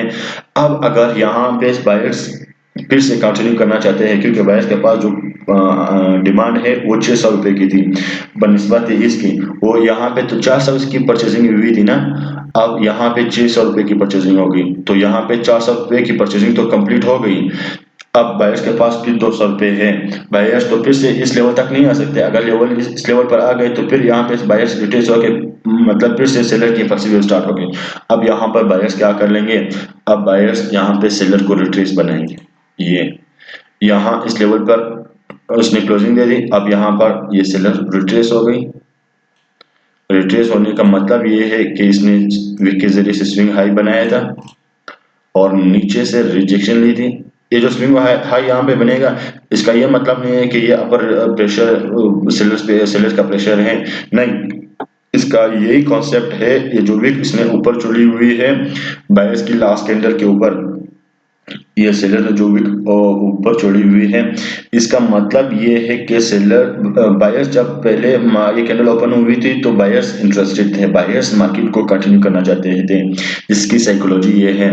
अब अगर यहाँ पे बायर्स फिर से कंटिन्यू करना चाहते हैं, क्योंकि बायर्स के पास जो डिमांड है वो 600 रुपए की थी बनिस्बत इसकी, वो यहाँ पे तो 400 की परचेजिंग हुई थी ना, अब यहाँ पे 600 रुपए की परचेजिंग होगी, तो यहाँ पे 400 रुपए की परचेजिंग तो कंप्लीट हो गई। अब बायर्स के पास फिर 200 रुपये है। बायर्स तो फिर से इस लेवल तक नहीं आ सकते। अगर लेवल इस लेवल पर आ गए तो फिर यहाँ पे बायर्स रिट्रेस होके मतलब फिर से सेलर की परसिव स्टार्ट हो गई। अब यहाँ पर बायर्स क्या कर लेंगे, अब बायर्स यहाँ पे सेलर को रिट्रेस बनाएंगे। ये यहाँ इस लेवल पर उसने क्लोजिंग दे दी। अब यहाँ पर ये सेलर रिट्रेस हो गई। रिट्रेस होने का मतलब ये है कि इसने विक के जरिए से स्विंग हाई बनाया था और नीचे से रिजेक्शन ली थी। ये जो स्विंग हाई यहाँ पे बनेगा, इसका ये मतलब नहीं है कि ये अपर प्रेशर सेलर्स का प्रेशर है, नहीं। इसका यही कॉन्सेप्ट है, ये जो विक इसने ऊपर चढ़ी हुई है बायर्स की लास्ट कैंडल के ऊपर, ये सेलर ने जो विक ऊपर चढ़ी हुई है, इसका मतलब ये है कि सेलर बायर्स जब पहले ये कैंडल ओपन हुई थी तो बायर्स इंटरेस्टेड थे, बायर्स मार्केट को कंटिन्यू करना चाहते थे। इसकी साइकोलॉजी ये है।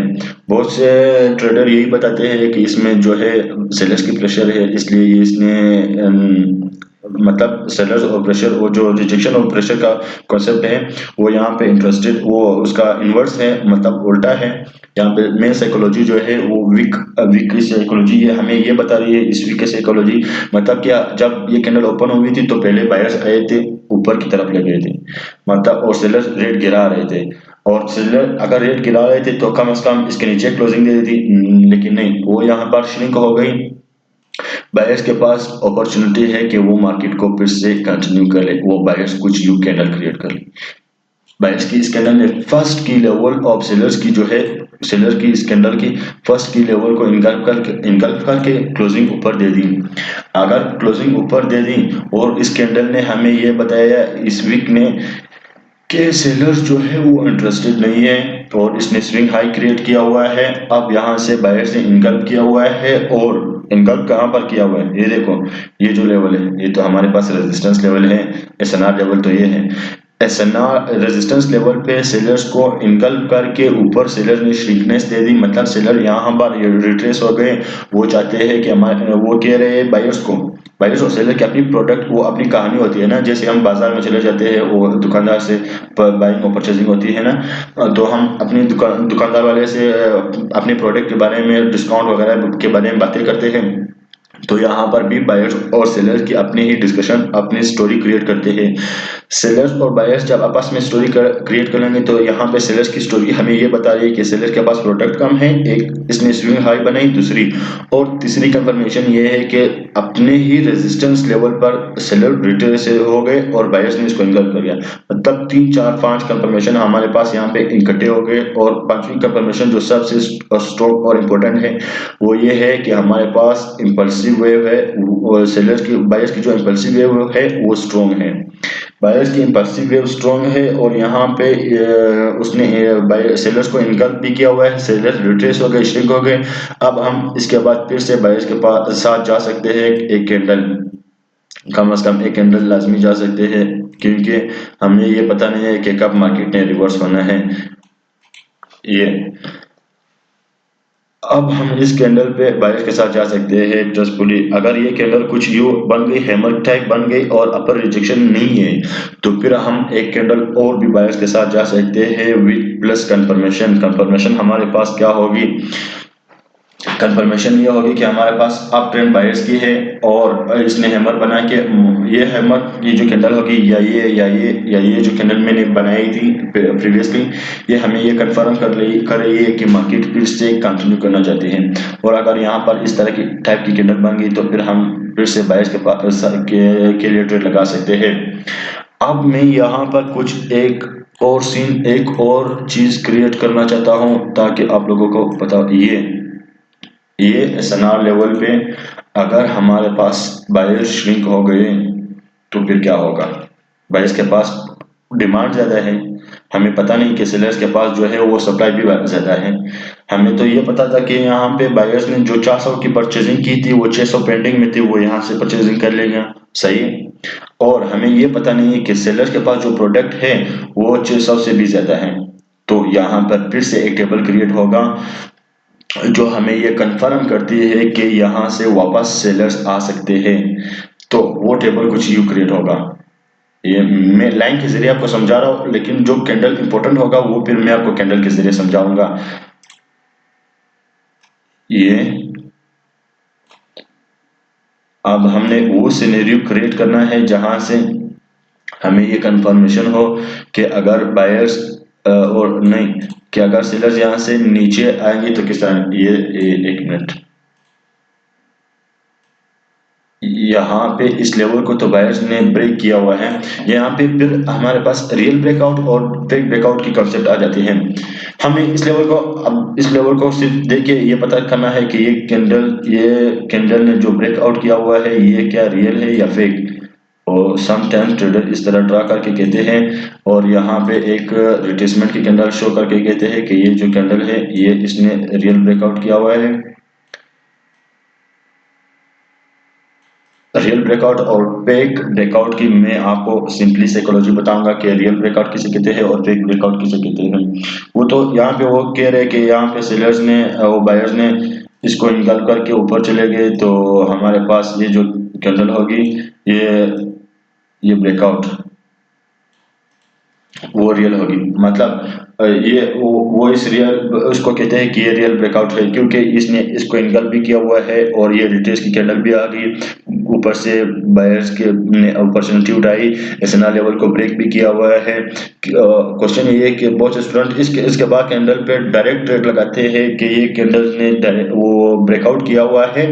बहुत से ट्रेडर यही बताते हैं कि इसमें जो है सेलर्स की प्रेशर है, इसलिए इसने मतलब सेलर्स और प्रेशर, वो जो रिजेक्शन और प्रेशर का कॉन्सेप्ट है वो यहाँ पे इंटरेस्टेड, वो उसका इन्वर्स है, मतलब उल्टा है। यहाँ पे मेन साइकोलॉजी जो है वो वीक वीक की साइकोलॉजी है, हमें ये बता रही है। इस वीक की साइकोलॉजी मतलब क्या, जब ये कैंडल ओपन हुई थी तो पहले बायर्स आए थे, ऊपर की तरफ ले गए थे, मतलब और सेलर्स रेट गिरा रहे थे। और सेलर अगर रेट गिरा रहे थे तो कम से कम इसके नीचे क्लोजिंग दे दी थी, लेकिन नहीं, वो यहाँ पर श्रिंक हो गई। बायर्स के पास अपॉर्चुनिटी है कि वो मार्केट को फिर से कंटिन्यू कर ले, वो बायर्स कुछ यू कैंडल क्रिएट कर ले। बायर्स की इस कैंडल ने फर्स्ट की लेवल ऑफ सेलर्स की जो है, सेलर की इस कैंडल की फर्स्ट की लेवल को इनगल्फ करके क्लोजिंग ऊपर दे दी। अगर क्लोजिंग ऊपर दे दी और इस कैंडल ने हमें ये बताया इस वीक ने कि सेलर्स जो है वो इंटरेस्टेड नहीं है और इसने स्विंग हाई क्रिएट किया हुआ है। अब यहाँ से बायर्स ने इनगल्फ किया हुआ है, और इनगल्फ कहाँ पर किया हुआ है, ये देखो, ये जो लेवल है ये तो हमारे पास रेजिस्टेंस लेवल है, एसएनआर लेवल तो ये है। एसएनआर रेजिस्टेंस लेवल पे सेलर्स को इनगल्फ करके ऊपर सेलर ने श्रिंकनेस दे दी, मतलब सेलर यहाँ पर रिट्रेस हो गए। वो चाहते हैं कि हमारे, वो कह रहे हैं बायर्स को, बायर्स और सेलर की अपनी प्रोडक्ट, वो अपनी कहानी होती है ना, जैसे हम बाजार में चले जाते हैं, वो दुकानदार से बाइंग और परचेजिंग होती है ना, तो हम अपनी दुकानदार वाले से अपने प्रोडक्ट के बारे में, डिस्काउंट वगैरह के बारे में बातें करते हैं। तो यहाँ पर भी बायर्स और सेलर्स की अपनी ही डिस्कशन, अपनी स्टोरी क्रिएट करते हैं। सेलर्स और बायर्स जब आपस में स्टोरी क्रिएट करेंगे तो यहाँ पे सेलर्स की स्टोरी हमें ये बता रही है कि सेलर के पास प्रोडक्ट कम है, एक इसने स्विंग हाई बनाई, दूसरी और तीसरी कंफर्मेशन ये है कि अपने ही रेजिस्टेंस लेवल पर सेलर रिट्रेस हो गए और बायर्स ने इसको इनकल्फ कर दिया। मतलब 3 4 5 कंफर्मेशन हमारे पास यहाँ पे इकट्ठे हो गए। और पांचवी कंफर्मेशन जो सबसे स्ट्रॉन्ग और इम्पोर्टेंट है वो ये है कि हमारे पास इम्पल्सिव वेव है, और सेलर्स की, बायर्स की जो इम्पल्सिव वेव है वो स्ट्रॉन्ग है। बायर्स की इम्पल्सिव वेव स्ट्रॉन्ग है और यहाँ पे उसने सेलर्स को इनकल्फ भी किया हुआ है, सेलर्स रिट्रेस हो गए, श्रिंक हो गए। अब हम इसके बाद फिर से बायर्स के पास साथ जा सकते हैं, एक कैंडल, कम से कम एक कैंडल लाजमी जा सकते हैं, क्योंकि हमें ये पता नहीं है कि कब मार्केट ने रिवर्स होना है। ये अब हम इस कैंडल पे बायर्स के साथ जा सकते हैं ट्रस्टफुली। अगर ये कैंडल कुछ यू बन गई, हैमर टाइप बन गई और अपर रिजेक्शन नहीं है, तो फिर हम एक कैंडल और भी बायर्स के साथ जा सकते हैं विद प्लस कंफर्मेशन। कंफर्मेशन हमारे पास क्या होगी, कंफर्मेशन ये होगी कि हमारे पास अप ट्रेंड बायर्स की है और इसने हैमर बना के, ये हैमर, ये जो कैंडल होगी या ये जो कैंडल मैंने बनाई थी प्रीवियसली, ये हमें ये कंफर्म कर रही है कि मार्केट फिर से कंटिन्यू करना चाहती है। और अगर यहाँ पर इस तरह की टाइप की कैंडल बन गई तो फिर हम फिर से बायर्स के पास के लिए ट्रेड लगा सकते हैं। अब मैं यहाँ पर कुछ एक और सीन, एक और चीज क्रिएट करना चाहता हूँ ताकि आप लोगों को पता, ये एसएनआर लेवल पे अगर हमारे पास बायर्स श्रिंक हो गए तो फिर क्या होगा। बायर्स के पास डिमांड ज़्यादा है, हमें पता नहीं कि सेलर्स के पास जो है वो सप्लाई भी ज़्यादा है। हमें तो ये पता था कि यहाँ पे बायर्स ने जो 400 की परचेजिंग की थी वो 600 पेंडिंग में थी, वो यहाँ से परचेजिंग कर लेगा, सही है। और हमें ये पता नहीं है कि सेलर्स के पास जो प्रोडक्ट है वो 600 से भी ज़्यादा है। तो यहाँ पर फिर से एक टेबल क्रिएट होगा जो हमें ये कंफर्म करती है कि यहाँ से वापस सेलर्स आ सकते हैं। तो वो टेबल कुछ यूं क्रिएट होगा। ये मैं लाइन के जरिए आपको समझा रहा हूँ, लेकिन जो कैंडल इंपॉर्टेंट होगा वो फिर मैं आपको कैंडल के जरिए समझाऊंगा। ये अब हमने वो सिनेरियो क्रिएट करना है जहां से हमें ये कंफर्मेशन हो कि अगर बायर्स और नहीं, कि अगर सेलर्स यहाँ से नीचे आएंगे तो किस तरह एक मिनट, यहाँ पे इस लेवल को तो बायर्स ने ब्रेक किया हुआ है। यहाँ पे फिर हमारे पास रियल ब्रेकआउट और फेक ब्रेकआउट की कंसेप्ट आ जाती है। हमें इस लेवल को, अब इस लेवल को सिर्फ देख के ये पता करना है कि ये कैंडल ने जो ब्रेकआउट किया हुआ है ये क्या रियल है या फेक। और समटाइम्स ट्रेडर इस तरह ड्रा करके कहते हैं, और यहाँ पे एक रिट्रेसमेंट की कैंडल शो करके कहते हैं कि ये जो कैंडल है ये इसने रियल ब्रेकआउट किया हुआ है। रियल ब्रेकआउट और फेक ब्रेकआउट की मैं आपको सिंपली साइकोलॉजी बताऊंगा कि रियल ब्रेकआउट किसे कहते हैं और फेक ब्रेकआउट किसे कहते हैं। वो तो यहाँ पे वो कह रहे हैं कि यहाँ पे सेलर्स ने, वो बायर्स ने इसको इनगल्फ करके ऊपर चले गए, तो हमारे पास ये जो कैंडल होगी ये ये ब्रेकआउट वो रियल होगी। मतलब ये वो इस रियल उसको कहते हैं कि ये रियल ब्रेकआउट है, क्योंकि इसने इसको इनगल्फ भी किया हुआ है और ये रिट्रेस की कैंडल भी आ गई, ऊपर से बायर्स के ने अपॉर्चुनिटी उठाई, एसएनआर लेवल को ब्रेक भी किया हुआ है। क्वेश्चन ये है कि बहुत से स्टूडेंट इसके बाद कैंडल पे डायरेक्ट ट्रेड लगाते हैं कि ये कैंडल ने वो ब्रेकआउट किया हुआ है।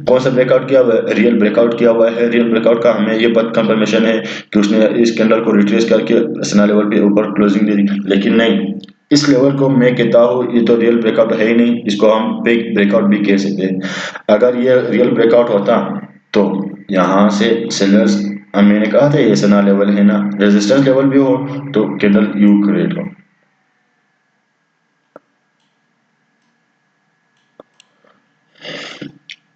कौन सा ब्रेकआउट किया हुआ है? रियल ब्रेकआउट किया हुआ है। रियल ब्रेकआउट का हमें ये बात कंफर्मेशन है कि उसने इस कैंडल को रिट्रेस करके एसएनआर लेवल पे ऊपर क्लोजिंग दे दी। लेकिन नहीं, इस लेवल को मैं कहता हूँ ये तो रियल ब्रेकआउट है ही नहीं, इसको हम फेक ब्रेकआउट भी कह सकते हैं। अगर ये रियल ब्रेकआउट होता तो यहाँ से सेलर्स, मैंने कहा था ये एसएनआर लेवल है ना, रेजिस्टेंस लेवल भी हो तो कैंडल यू क्रिएट हो।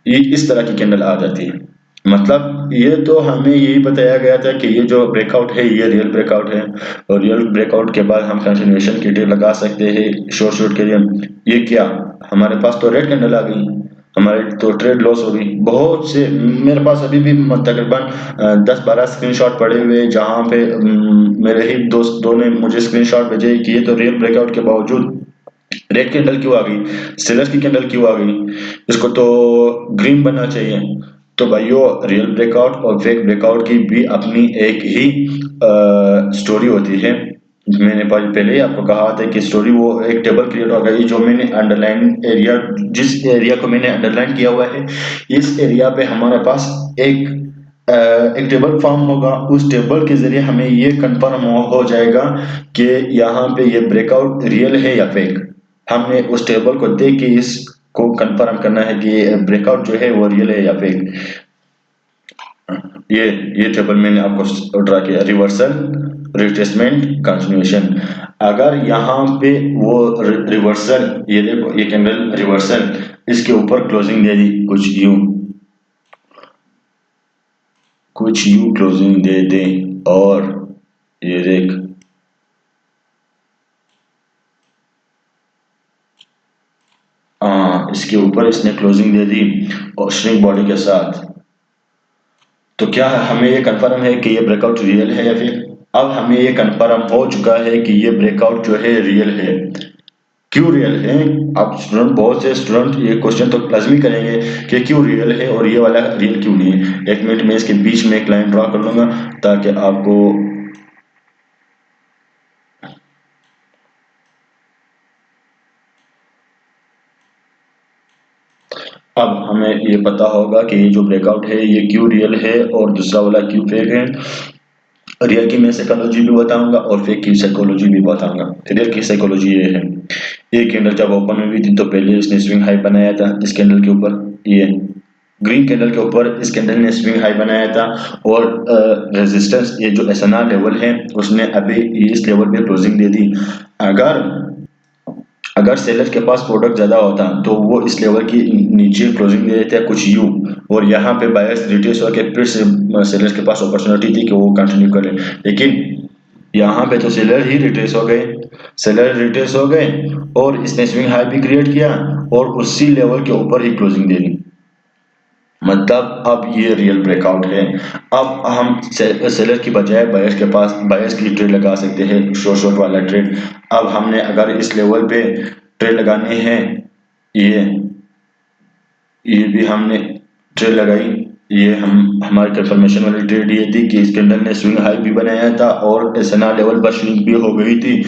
ये इस तरह की कैंडल आ जाती है। मतलब ये तो हमें यही बताया गया था कि ये जो ब्रेकआउट है ये रियल ब्रेकआउट है, और रियल ब्रेकआउट के बाद हम कंटिन्यूएशन की ट्रेड लगा सकते हैं शॉर्ट शॉर्ट के लिए। ये क्या, हमारे पास तो रेड कैंडल आ गई, हमारे तो ट्रेड लॉस हो गई। बहुत से मेरे पास अभी भी तकरीबन 10-12 स्क्रीनशॉट पड़े हुए, जहाँ पे मेरे ही दोस्त दो ने मुझे स्क्रीनशॉट भेजे कि ये तो रियल ब्रेकआउट के बावजूद रेड कैंडल क्यों आ गई, सेलर की कैंडल क्यों आ गई, इसको तो ग्रीन बनना चाहिए। तो भाइयों, रियल ब्रेकआउट और फेक ब्रेकआउट की भी अपनी एक ही स्टोरी होती है। मैंने पहले ही आपको कहा था कि स्टोरी वो एक टेबल क्रिएट हो गई, जो मैंने अंडरलाइन एरिया, जिस एरिया को मैंने अंडरलाइन किया हुआ है, इस एरिया पे हमारे पास एक एक टेबल फॉर्म होगा। उस टेबल के जरिए हमें ये कंफर्म हो जाएगा कि यहाँ पे ये ब्रेकआउट रियल है या फेक। हमने उस टेबल को देख के इसको कंफर्म करना है कि ये ब्रेकआउट जो है वो रियल है या फेक। ये ये टेबल मैंने आपको ड्रा किया, रिवर्सल, रिट्रेसमेंट, कंटिन्यूएशन। अगर यहाँ पे वो रिवर्सल, ये देखो ये कैंडल रिवर्सल, इसके ऊपर क्लोजिंग दे दी कुछ यूं क्लोजिंग दे दे, और ये देख इसके ऊपर इसने क्लोजिंग दे दी और श्रिंक बॉडी के साथ, तो क्या है, हमें ये कंफर्म है कि ये ब्रेकआउट रियल है या फिर। अब हमें ये कंफर्म हो चुका है कि ये ब्रेकआउट जो है रियल है। क्यों रियल है? अब स्टूडेंट, बहुत से स्टूडेंट ये क्वेश्चन तो लाजमी करेंगे कि क्यों रियल है और ये वाला रियल क्यों नहीं है। एक मिनट में इसके बीच में एक लाइन ड्रा कर लूंगा ताकि आपको, अब हमें ये पता होगा कि ये जो ब्रेकआउट है ये क्यों रियल है और दूसरा वाला क्यों फेक है। रियल की मैं साइकोलॉजी भी बताऊंगा और फेक की साइकोलॉजी भी बताऊंगा। रियल की साइकोलॉजी ये है, ये कैंडल जब ओपन हुई थी तो पहले इसने स्विंग हाई बनाया था इस कैंडल के ऊपर, ये ग्रीन कैंडल के ऊपर इस कैंडल ने स्विंग हाई बनाया था, और रेजिस्टेंस ये जो एसएनआर लेवल है उसने अभी इस लेवल पे क्लोजिंग दे दी। अगर अगर सेलर के पास प्रोडक्ट ज्यादा होता तो वो इस लेवल की नीचे क्लोजिंग दे देते हैं कुछ यू, और यहाँ पे बायर्स रिट्रेस होकर फिर से सेलर्स के पास अपॉर्चुनिटी थी कि वो कंटिन्यू करें। लेकिन यहाँ पे तो सेलर ही रिट्रेस हो गए, सेलर रिट्रेस हो गए और इसने स्विंग हाई भी क्रिएट किया और उसी लेवल के ऊपर ही क्लोजिंग दे दी। मतलब अब ये रियल ब्रेकआउट है। अब हम सेलर की बजाय बायर्स की ट्रेड लगा सकते हैं, शॉर्ट शॉर्ट वाला ट्रेड। अब हमने अगर इस लेवल पे ट्रेड लगानी है, ये ये भी हमने ट्रेड लगाई, ये हम हमारी कंफर्मेशन वाली ट्रेड ये थी कि स्कैंडल ने स्विंग हाई भी बनाया था और एसएनआर लेवल पर स्विंग भी हो गई थी,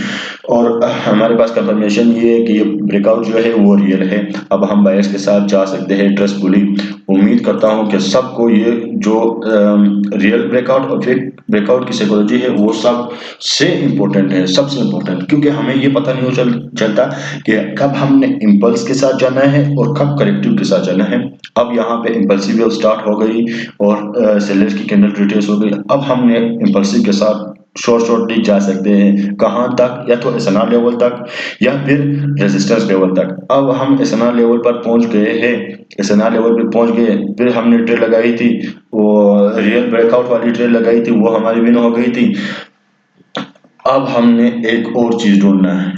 और हमारे पास कंफर्मेशन ये है कि ये ब्रेकआउट जो है वो रियल है। अब हम बायर्स के साथ जा सकते हैं ट्रस्टफुली। उम्मीद करता हूँ कि सबको ये जो रियल ब्रेकआउट और फेक ब्रेकआउट की साइकोलॉजी है वो सबसे इम्पोर्टेंट है, सबसे इम्पोर्टेंट, क्योंकि हमें ये पता नहीं चलता कि कब हमने इम्पल्स के साथ जाना है और कब करेक्टिव के साथ जाना है। अब यहाँ पे इम्पल्सिव वेव स्टार्ट हो गई और सेलर्स की कैंडल रिट्रेस हो गई। अब हमने इम्पल्सिव के साथ शॉर्टली जा सकते हैं, कहाँ तक, या तो एसएनआर लेवल तक या फिर रेजिस्टेंस लेवल तक। अब हम एसएनआर लेवल पर पहुंच गए हैं, एसएनआर लेवल पे पहुंच गए, फिर हमने ट्रेड लगाई थी, वो रियल ब्रेकआउट वाली ट्रेड लगाई थी, वो हमारी विन हो गई थी। अब हमने एक और चीज ढूंढना है।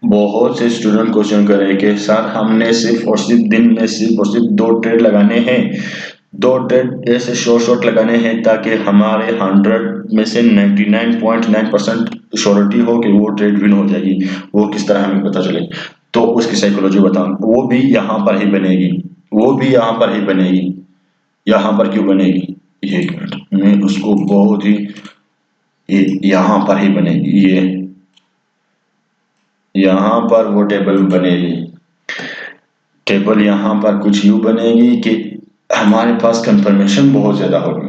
बहुत से स्टूडेंट क्वेश्चन कर रहे हैं कि सर हमने सिर्फ और सिर्फ दिन में सिर्फ और सिर्फ 2 ट्रेड लगाने हैं, 2 ट्रेड ऐसे शॉर्ट लगाने हैं ताकि हमारे 100 में से 99.9% श्योरिटी हो कि वो ट्रेड विन हो जाएगी। वो किस तरह हमें पता चले? तो उसकी साइकोलॉजी बताऊं, वो भी यहाँ पर ही बनेगी, वो भी यहाँ पर ही बनेगी। यहाँ पर क्यों बनेगी? ये एक मिनट, मैं उसको बहुत ही, ये यहाँ पर ही बनेगी। ये यहाँ पर वो टेबल बनेगी। टेबल यहाँ पर कुछ यूं बनेगी कि हमारे पास कंफर्मेशन बहुत ज्यादा होगी,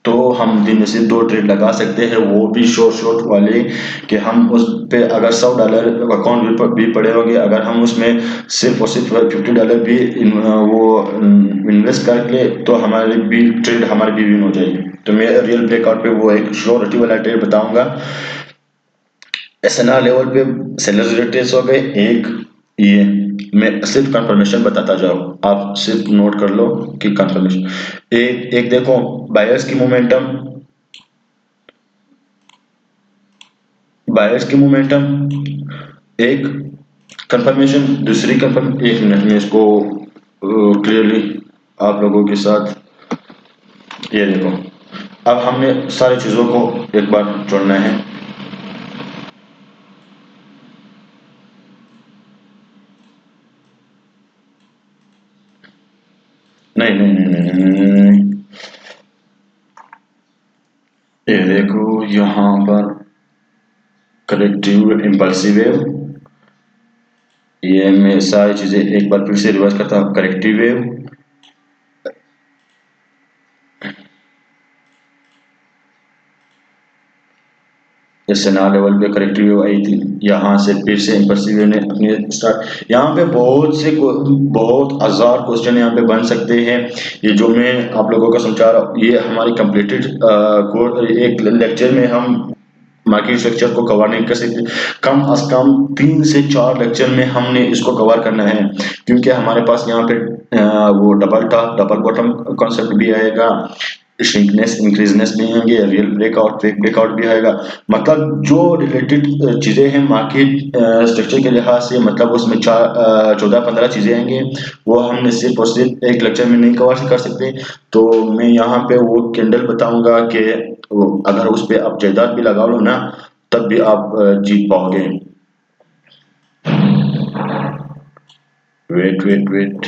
तो हम दिन में से 2 ट्रेड लगा सकते हैं, वो भी शॉर्ट वाले, कि हम उस पे अगर $100 अकाउंट भी पड़े होंगे, अगर हम उसमें सिर्फ और सिर्फ $50 भी वो इन्वेस्ट कर ले तो हमारी भी ट्रेड हमारी भी विन हो जाएगी। तो मैं रियल ब्रेकआउट पे वो एक श्योरिटी वाला ट्रेड बताऊंगा। एसएनआर लेवल पे सेलर्स रिट्रेस हो गए एक, ये मैं सिर्फ कंफर्मेशन बताता जाऊं, आप सिर्फ नोट कर लो कि कंफर्मेशन एक एक देखो, बायर्स की मोमेंटम, बायर्स की मोमेंटम एक कंफर्मेशन, दूसरी कंफर्म, एक मिनट में इसको क्लियरली आप लोगों के साथ, ये देखो, अब हमने सारी चीजों को एक बार जोड़ना है। नहीं नहीं नहीं नहीं, नहीं, नहीं, नहीं, नहीं। ये देखो यहाँ पर कलेक्टिव इम्पल्सिव वेव, ये मैं सारी चीजें एक बार फिर से रिवर्स करता हूँ। करेक्टिव वेव, एसएनआर लेवल पे करेक्टिव वेव आई थी, यहाँ से फिर से इम्पल्सिव वेव ने अपने स्टार्ट। यहाँ पे बहुत हजार क्वेश्चन यहाँ पे बन सकते हैं। ये जो मैं आप लोगों को समझा रहा हूँ ये हमारी कंप्लीटेड एक लेक्चर में हम मार्केट स्ट्रक्चर को कवर नहीं कर सकते। कम अज कम 3 से 4 लेक्चर में हमने इसको कवर करना है, क्योंकि हमारे पास यहाँ पे वो double top double bottom concept भी आएगा, श्रिंकनेस इंक्रीजनेस भी आएंगे, रियल ब्रेकआउट फेक ब्रेकआउट भी आएगा। मतलब जो रिलेटेड चीजें हैं मार्केट स्ट्रक्चर के लिहाज से, मतलब उसमें 14-15 चीजें आएंगे, वो हमने सिर्फ और सिर्फ एक लेक्चर में नहीं कवर कर सकते। तो मैं यहाँ पे वो कैंडल बताऊंगा कि अगर उस पे आप जायदाद भी लगा लो ना, तब भी आप जीत पाओगे। Wait wait wait,